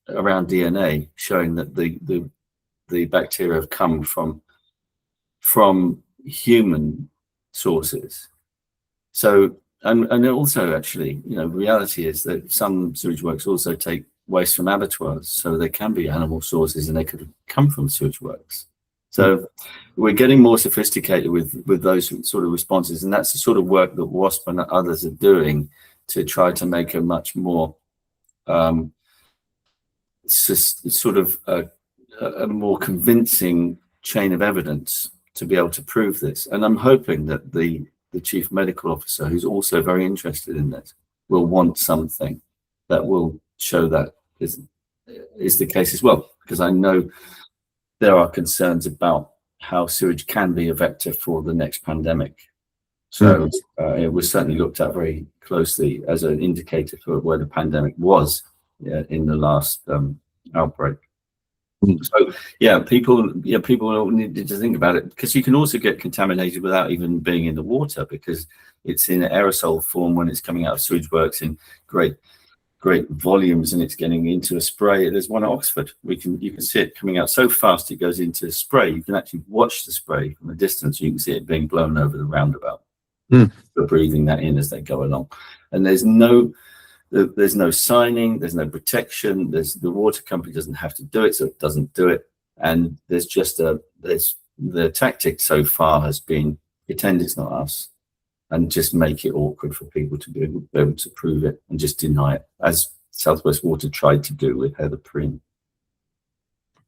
[SPEAKER 2] DNA, showing that the bacteria have come from human sources. So and also, actually, you know, reality is that some sewage works also take waste from abattoirs, so they can be animal sources and they could come from sewage works. So we're getting more sophisticated with those sort of responses, and that's the sort of work that WASP and others are doing to try to make a much more sort of a more convincing chain of evidence to be able to prove this. And I'm hoping that the chief medical officer, who's also very interested in this, will want something that will show that is the case as well, because I know there are concerns about how sewage can be a vector for the next pandemic. So it was certainly looked at very closely as an indicator for where the pandemic was in the last outbreak. So people need to think about it, because you can also get contaminated without even being in the water, because it's in aerosol form when it's coming out of sewage works in great volumes, and it's getting into a spray. There's one at Oxford. You can see it coming out so fast it goes into spray. You can actually watch the spray from a distance. You can see it being blown over the roundabout. They're breathing that in as they go along, and there's no signing, there's no protection. The water company doesn't have to do it, so it doesn't do it. And there's just the tactic so far has been pretend it's not us, and just make it awkward for people to be able to prove it and just deny it, as South West Water tried to do with Heather Preem.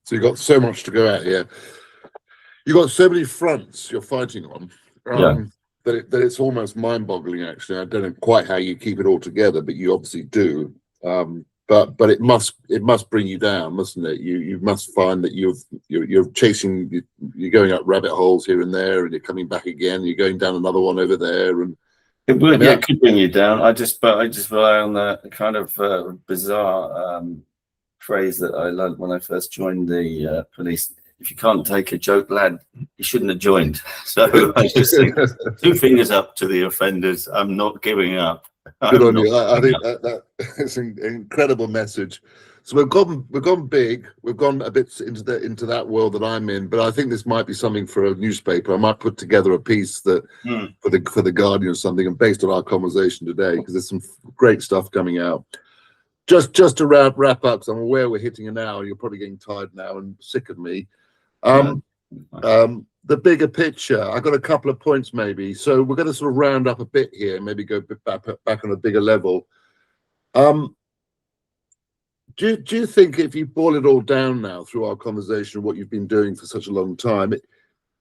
[SPEAKER 1] So you've got so much to go at here. You've got so many fronts you're fighting on. That it's almost mind-boggling. Actually, I don't know quite how you keep it all together, but you obviously do. But it must bring you down, mustn't it? You must find that you're chasing, you're going up rabbit holes here and there, and you're coming back again. You're going down another one over there, and
[SPEAKER 2] it would, it could bring you down. I just rely on that kind of bizarre phrase that I learned when I first joined the police. If you can't take a joke, lad, you shouldn't have joined. So I just think 2 fingers up to the offenders. I'm not giving up.
[SPEAKER 1] Good on you. I think that is an incredible message. So we've gone big. We've gone a bit into that world that I'm in. But I think this might be something for a newspaper. I might put together a piece that for the Guardian or something, and based on our conversation today, because there's some great stuff coming out. Just to wrap up, because I'm aware we're hitting an hour. You're probably getting tired now and sick of me. The bigger picture, I got a couple of points maybe. So we're going to sort of round up a bit here, maybe go back on a bigger level. Do you think, if you boil it all down now through our conversation, what you've been doing for such a long time,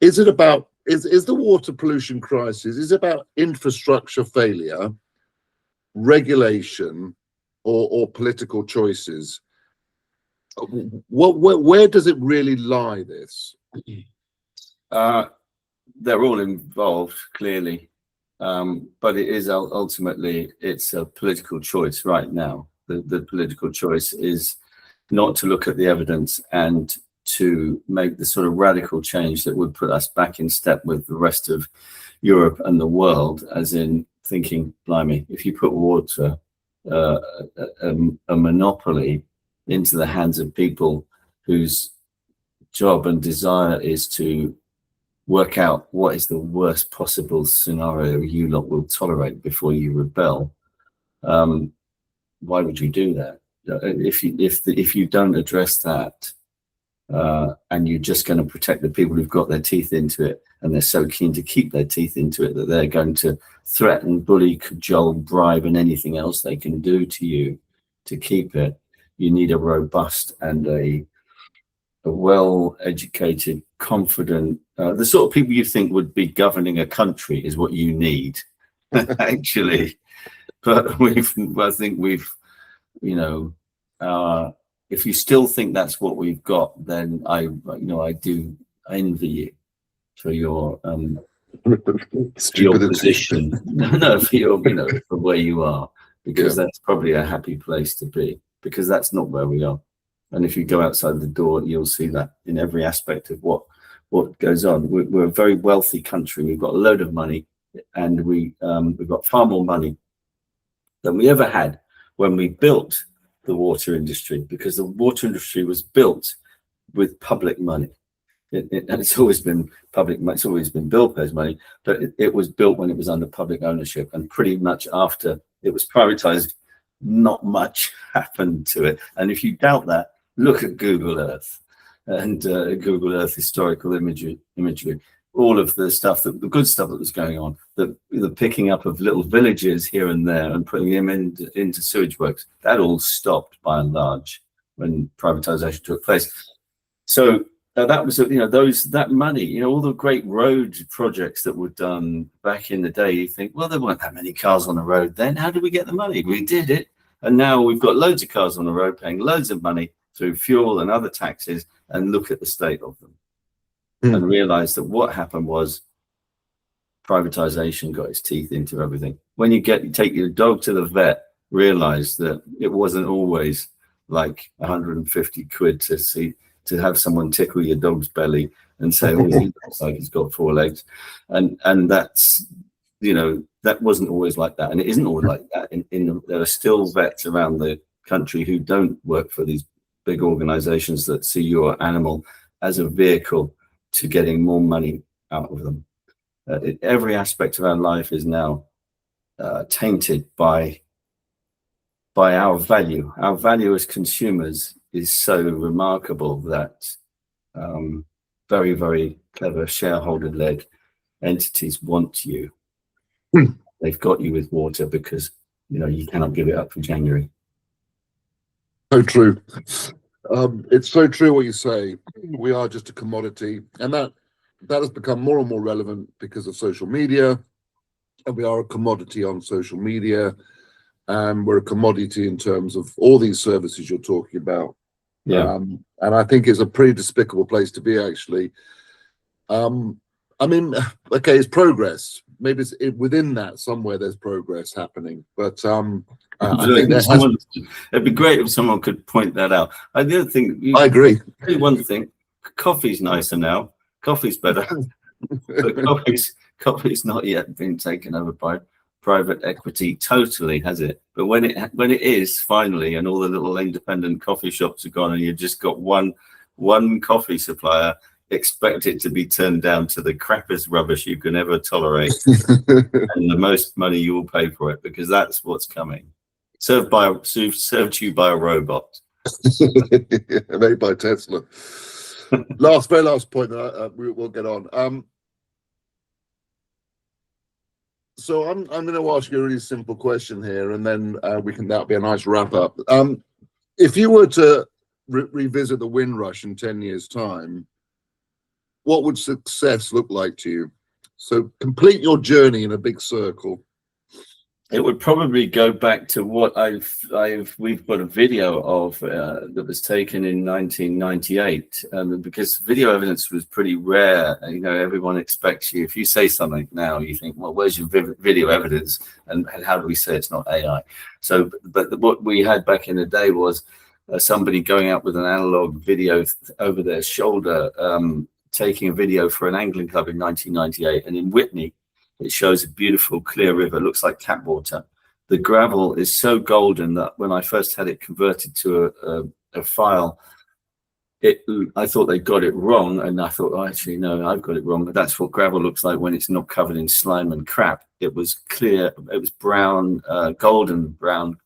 [SPEAKER 1] is it about, is the water pollution crisis, is it about infrastructure failure, regulation, or political choices? Where does it really lie, this?
[SPEAKER 2] They're all involved, clearly, but it is ultimately, it's a political choice right now. The political choice is not to look at the evidence and to make the sort of radical change that would put us back in step with the rest of Europe and the world, as in thinking, blimey, if you put water, a monopoly, into the hands of people whose job and desire is to work out what is the worst possible scenario you lot will tolerate before you rebel, why would you do that? If you don't address that, and you're just going to protect the people who've got their teeth into it, and they're so keen to keep their teeth into it that they're going to threaten, bully, cajole, bribe, and anything else they can do to you to keep it, you need a robust and a well-educated, confident, the sort of people you think would be governing a country is what you need, actually. But I think we've, you know, if you still think that's what we've got, then I do envy you for your position. No, for your, for where you are, because that's probably a happy place to be, because that's not where we are. And if you go outside the door, you'll see that in every aspect of what goes on. We're a very wealthy country. We've got a load of money, and we've got far more money than we ever had when we built the water industry, because the water industry was built with public money. And it's always been public, it's always been Bill Pay's money, but it was built when it was under public ownership, and pretty much after it was privatized, not much happened to it. And if you doubt that, look at Google Earth and Google Earth historical imagery, all of the stuff, the good stuff that was going on, the picking up of little villages here and there and putting them into sewage works, that all stopped by and large when privatization took place. So that was, that money, all the great road projects that were done back in the day, you think, well, there weren't that many cars on the road then. How did we get the money? We did it. And now we've got loads of cars on the road paying loads of money through fuel and other taxes, and look at the state of them. And realize that what happened was privatization got its teeth into everything. When you take your dog to the vet, realize that it wasn't always like 150 quid to have someone tickle your dog's belly and say, oh, he looks like he's got 4 legs. And that's, that wasn't always like that. And it isn't always like that. There are still vets around the country who don't work for these big organizations that see your animal as a vehicle to getting more money out of them. Every aspect of our life is now tainted by our value. Our value as consumers is so remarkable that very, very clever shareholder-led entities want you. They've got you with water because you cannot give it up for January.
[SPEAKER 1] So true. It's so true what you say. We are just a commodity, and that has become more and more relevant because of social media. And we are a commodity on social media, and we're a commodity in terms of all these services you're talking about.
[SPEAKER 2] Yeah.
[SPEAKER 1] And I think it's a pretty despicable place to be, actually. I mean, okay, it's progress. Maybe it's within that somewhere there's progress happening, but I think
[SPEAKER 2] it'd be great if someone could point that out. I do think
[SPEAKER 1] I agree.
[SPEAKER 2] One thing, coffee's nicer now. Coffee's better, but coffee's not yet been taken over by private equity totally, has it? But when it is finally, and all the little independent coffee shops are gone, and you've just got one coffee supplier, expect it to be turned down to the crappiest rubbish you can ever tolerate, and the most money you will pay for it, because that's what's coming. Served to you by a robot.
[SPEAKER 1] Made by Tesla. Very last point that we'll get on. So I'm going to ask you a really simple question here, and then that'll be a nice wrap up. If you were to revisit the Windrush in 10 years' time, what would success look like to you? So complete your journey in a big circle.
[SPEAKER 2] It would probably go back to what we've got a video of that was taken in 1998, because video evidence was pretty rare. Everyone expects you, if you say something now, you think, well, where's your video evidence, and how do we say it's not AI? So, but what we had back in the day was somebody going out with an analog video over their shoulder, taking a video for an angling club in 1998, and in Whitney, it shows a beautiful clear river, looks like tap water. The gravel is so golden that when I first had it converted to a file, I thought they got it wrong, and I thought, oh, actually, no, I've got it wrong. But that's what gravel looks like when it's not covered in slime and crap. It was clear, it was brown, golden brown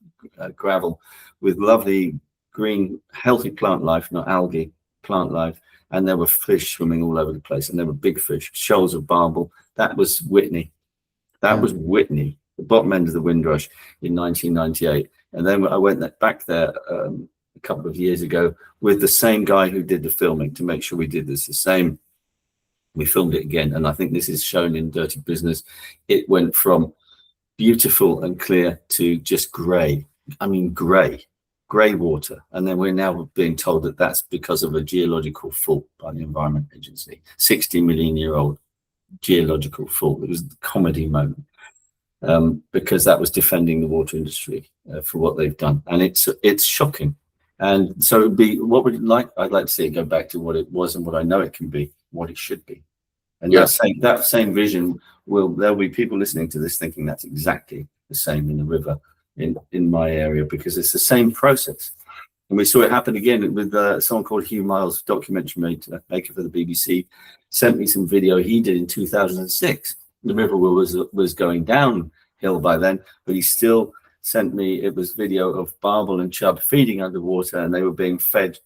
[SPEAKER 2] gravel with lovely green, healthy plant life, not algae, plant life. And there were fish swimming all over the place, and there were big fish, shoals of barbel. That was Whitney. That was Whitney, the bottom end of the Windrush in 1998. And then I went back there a couple of years ago with the same guy who did the filming to make sure we did this the same. We filmed it again, and I think this is shown in Dirty Business. It went from beautiful and clear to just grey. I mean, grey water. And then we're now being told that that's because of a geological fault by the Environment Agency. 60 million year old geological fault. It was the comedy moment, because that was defending the water industry for what they've done. And it's shocking. And so it'd be, what would you like? I'd like to see it go back to what it was and what I know it can be, what it should be. And that same vision there'll be people listening to this thinking that's exactly the same in the river in my area, because it's the same process. And we saw it happen again with someone called Hugh Miles, documentary maker for the BBC, sent me some video he did in 2006. The river was going downhill by then, but he still sent me, it was video of barbel and chub feeding underwater, and they were being fed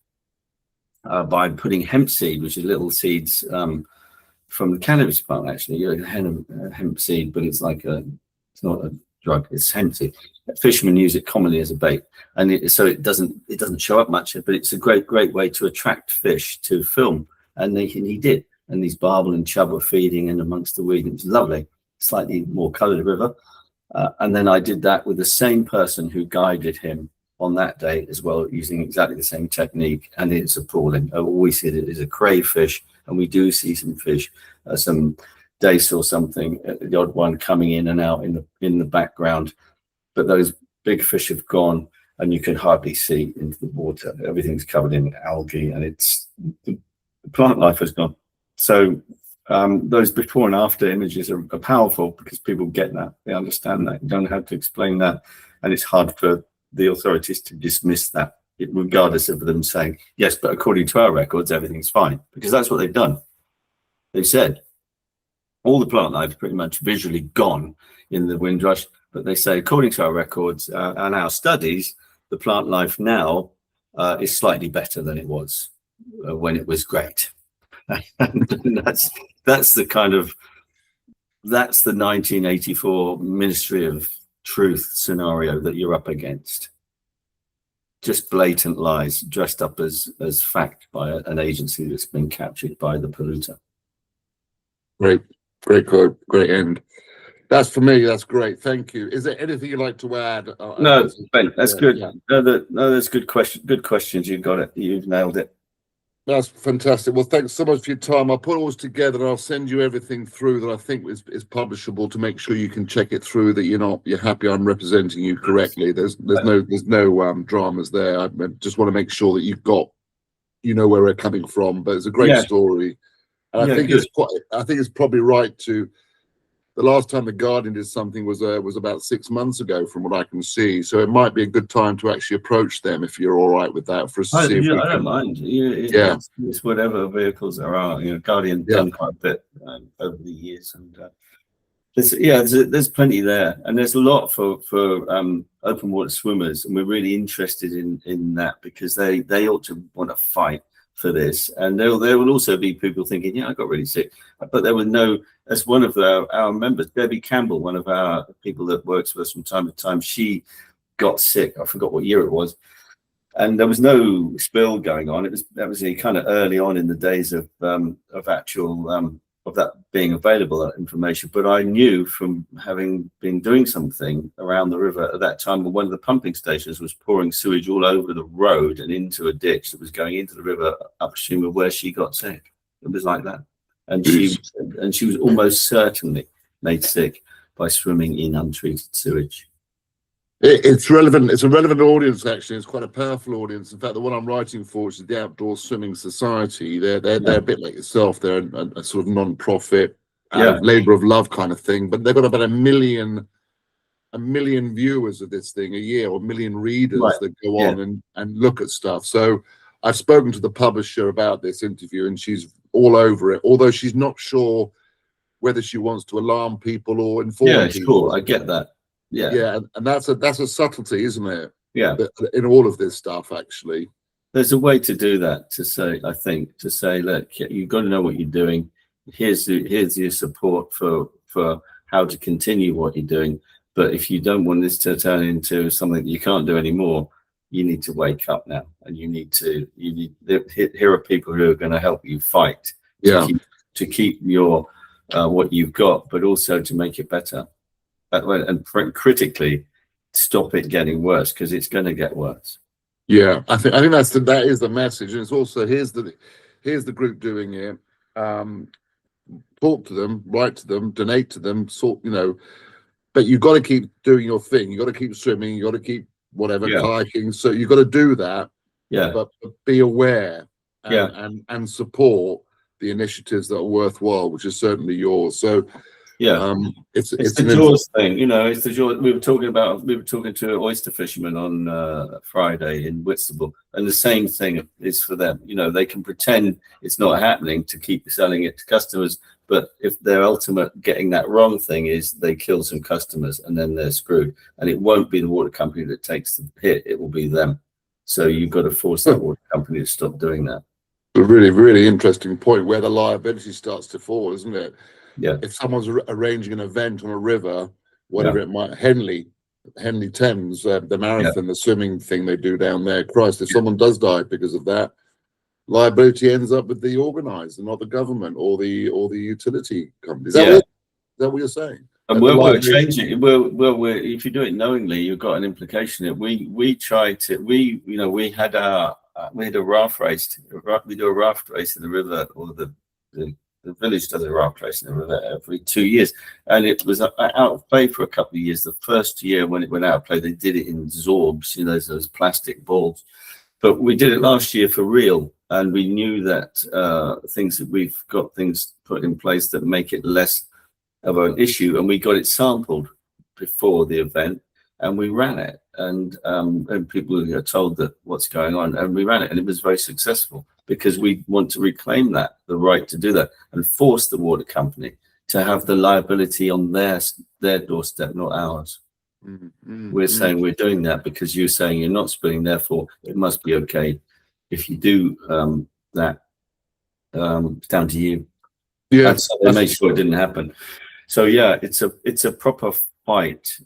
[SPEAKER 2] by putting hemp seed, which is little seeds from the cannabis plant, actually, hemp seed, but it's like it's not a drug, it's hemp seed. Fishermen use it commonly as a bait, and so it doesn't show up much, but it's a great way to attract fish to film. And he did, and these barbel and chub were feeding in amongst the weed. It was lovely, slightly more coloured river. And then I did that with the same person who guided him on that day as well, using exactly the same technique, and it's appalling. All we see is a crayfish, and we do see some fish, some dace or something, the odd one coming in and out in the background, but those big fish have gone, and you can hardly see into the water. Everything's covered in algae, and the plant life has gone. So those before and after images are powerful, because people get that, they understand that. You don't have to explain that, and it's hard for the authorities to dismiss that, regardless of them saying, yes, but according to our records, everything's fine, because that's what they've done. They've said all the plant life is pretty much visually gone in the Windrush, but they say, according to our records and our studies, the plant life now is slightly better than it was when it was great. And that's the 1984 Ministry of Truth scenario that you're up against. Just blatant lies dressed up as fact by an agency that's been captured by the polluter. Great quote, great end. That's for me. That's great. Thank you. Is there anything you'd like to add? No, Ben, that's good. Yeah. No, that's good question. Good questions. You got it. You've nailed it.
[SPEAKER 1] That's fantastic. Well, thanks so much for your time. I'll put all this together, and I'll send you everything through that I think is publishable, to make sure you can check it through, that you're happy I'm representing you correctly. There's no dramas there. I just want to make sure that you know where we're coming from. But it's a great story, and I think it's probably right to. The last time the Guardian did something was about 6 months ago, from what I can see. So it might be a good time to actually approach them, if you're all right with that. For us to see if we
[SPEAKER 2] I don't mind. It's whatever vehicles there are. Guardian done quite a bit over the years, and there's plenty there, and there's a lot for open water swimmers, and we're really interested in that, because they ought to want to fight for this. And there will also be people thinking, I got really sick, but there were no. As one of our members, Debbie Campbell, one of our people that works with us from time to time, she got sick. I forgot what year it was, and there was no spill going on. That was kind of early on in the days of actual of that being available, that information. But I knew from having been doing something around the river at that time, one of the pumping stations was pouring sewage all over the road and into a ditch that was going into the river upstream of where she got sick. It was like that. And she was almost certainly made sick by swimming in untreated sewage.
[SPEAKER 1] It's relevant. It's a relevant audience, actually. It's quite a powerful audience. In fact, the one I'm writing for, which is the Outdoor Swimming Society, they're a bit like yourself. They're a sort of non-profit, labour of love kind of thing. But they've got about a million viewers of this thing a year, or a million readers that go on and look at stuff. So I've spoken to the publisher about this interview, and she's all over it. Although she's not sure whether she wants to alarm people or inform people.
[SPEAKER 2] Sure, I get that.
[SPEAKER 1] Yeah, and that's a subtlety, isn't it?
[SPEAKER 2] Yeah,
[SPEAKER 1] in all of this stuff, actually.
[SPEAKER 2] There's a way to do that. To say, I think, to say, look, you've got to know what you're doing. Here's your support for how to continue what you're doing. But if you don't want this to turn into something that you can't do anymore, you need to wake up now, and you need here are people who are going to help you fight to keep your what you've got, but also to make it better, and critically stop it getting worse, because it's going to get worse.
[SPEAKER 1] Yeah, I think that is the message, and it's also here's the group doing it. Talk to them, write to them, donate to them, but you've got to keep doing your thing. You've got to keep swimming. You got to keep kayaking. So you've got to do that. Yeah. But be aware and support the initiatives that are worthwhile, which is certainly yours. So it's
[SPEAKER 2] the Jaws thing. It's the Jaws. We were talking to oyster fishermen on Friday in Whitstable, and the same thing is for them. They can pretend it's not happening to keep selling it to customers, but if their ultimate getting that wrong thing is they kill some customers, and then they're screwed. And it won't be the water company that takes the hit; it will be them. So you've got to force that water company to stop doing that.
[SPEAKER 1] A really, really interesting point where the liability starts to fall, isn't it?
[SPEAKER 2] Yeah.
[SPEAKER 1] If someone's arranging an event on a river, whatever it might, Henley Thames, the marathon, the swimming thing they do down there. Christ, if someone does die because of that, liability ends up with the organizer, not the government or the utility companies. Is that what you're saying?
[SPEAKER 2] And we're changing. If you do it knowingly, you've got an implication. We had a raft race. We do a raft race in the river, or the village does a raft race in the river every 2 years, and it was out of play for a couple of years. The first year when it went out of play, they did it in Zorbs, those plastic balls. But we did it last year for real, and we knew that we've got things put in place that make it less of an issue, and we got it sampled before the event, and we ran it, and people are told that what's going on, and we ran it, and it was very successful, because we want to reclaim the right to do that, and force the water company to have the liability on their doorstep, not ours. We're saying we're doing that because you're saying you're not spilling, therefore it must be okay if you do that. It's down to you. Yeah, so they made sure it didn't happen. So it's a proper fight.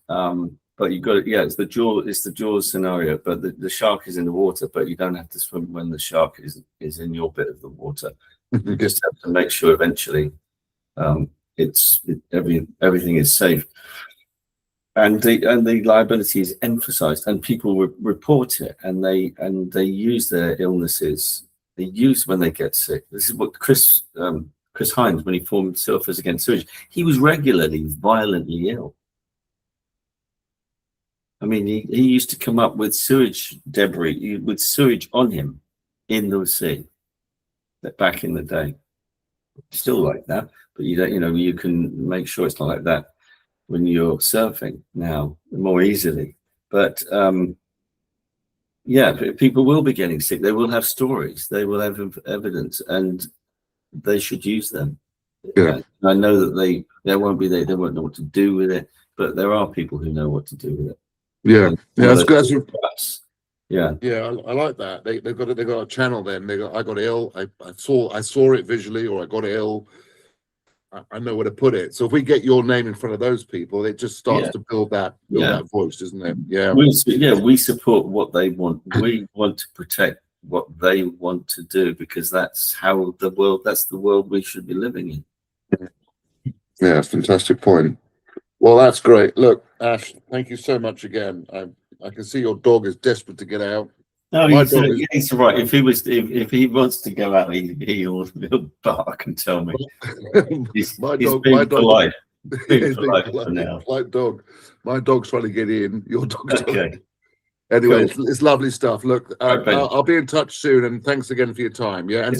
[SPEAKER 2] But you got it's the Jaws scenario, but the shark is in the water, but you don't have to swim when the shark is in your bit of the water. You just have to make sure eventually everything is safe. And the liability is emphasized, and people report it, and they use their illnesses. They use when they get sick. This is what Chris Hines, when he formed Surfers Against Sewage, he was regularly violently ill. I mean, he used to come up with sewage debris, with sewage on him in the sea. Back in the day, still like that, but you don't. You can make sure it's not like that when you're surfing now more easily. But people will be getting sick. They will have stories. They will have evidence, and they should use them. Yeah. I know that they won't know what to do with it, but there are people who know what to do with it.
[SPEAKER 1] Yeah, that's good.
[SPEAKER 2] Yeah,
[SPEAKER 1] I like that. They've got a channel. Then I got ill. I saw it visually, or I got ill. I know where to put it. So if we get your name in front of those people, it just starts to build that voice, doesn't it? Yeah.
[SPEAKER 2] We support what they want. We want to protect what they want to do, because that's the world we should be living in.
[SPEAKER 1] Yeah, fantastic point. Well, that's great. Look, Ash, thank you so much again. I can see your dog is desperate to get out.
[SPEAKER 2] No, he's right. If he wants to go out, he'll bark and tell me. He's being polite. Being polite for now.
[SPEAKER 1] Polite dog. My dog's trying to get in. Your dog's okay. Anyway, cool. It's lovely stuff. Look, I'll be in touch soon, and thanks again for your time. Yeah, and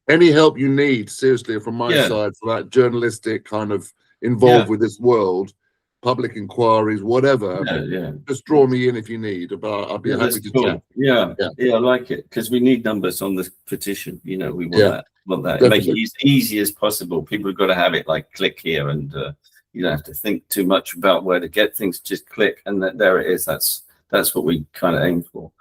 [SPEAKER 1] any help you need, seriously, from my side, for that journalistic kind of involved with this world, public inquiries, whatever.
[SPEAKER 2] Yeah.
[SPEAKER 1] Just draw me in if you need. But I'll be happy
[SPEAKER 2] That's
[SPEAKER 1] to
[SPEAKER 2] cool.
[SPEAKER 1] chat.
[SPEAKER 2] Yeah,
[SPEAKER 1] Yeah.
[SPEAKER 2] I like it because we need numbers on this petition. You know, we want
[SPEAKER 1] Yeah.
[SPEAKER 2] that. Want that.
[SPEAKER 1] Definitely.
[SPEAKER 2] Make it as easy as possible. People have got to have it like click here, and you don't have to think too much about where to get things. Just click, and there it is. That's what we kind of aim for.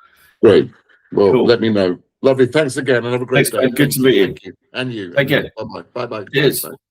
[SPEAKER 1] Great. Well,
[SPEAKER 2] Cool.
[SPEAKER 1] let me know. Lovely. Thanks again, and have a great
[SPEAKER 2] Thanks,
[SPEAKER 1] day.
[SPEAKER 2] man. Good to meet you.
[SPEAKER 1] Thank you. And you.
[SPEAKER 2] Take care.
[SPEAKER 1] Bye bye. Bye bye.
[SPEAKER 2] Cheers.
[SPEAKER 1] Bye.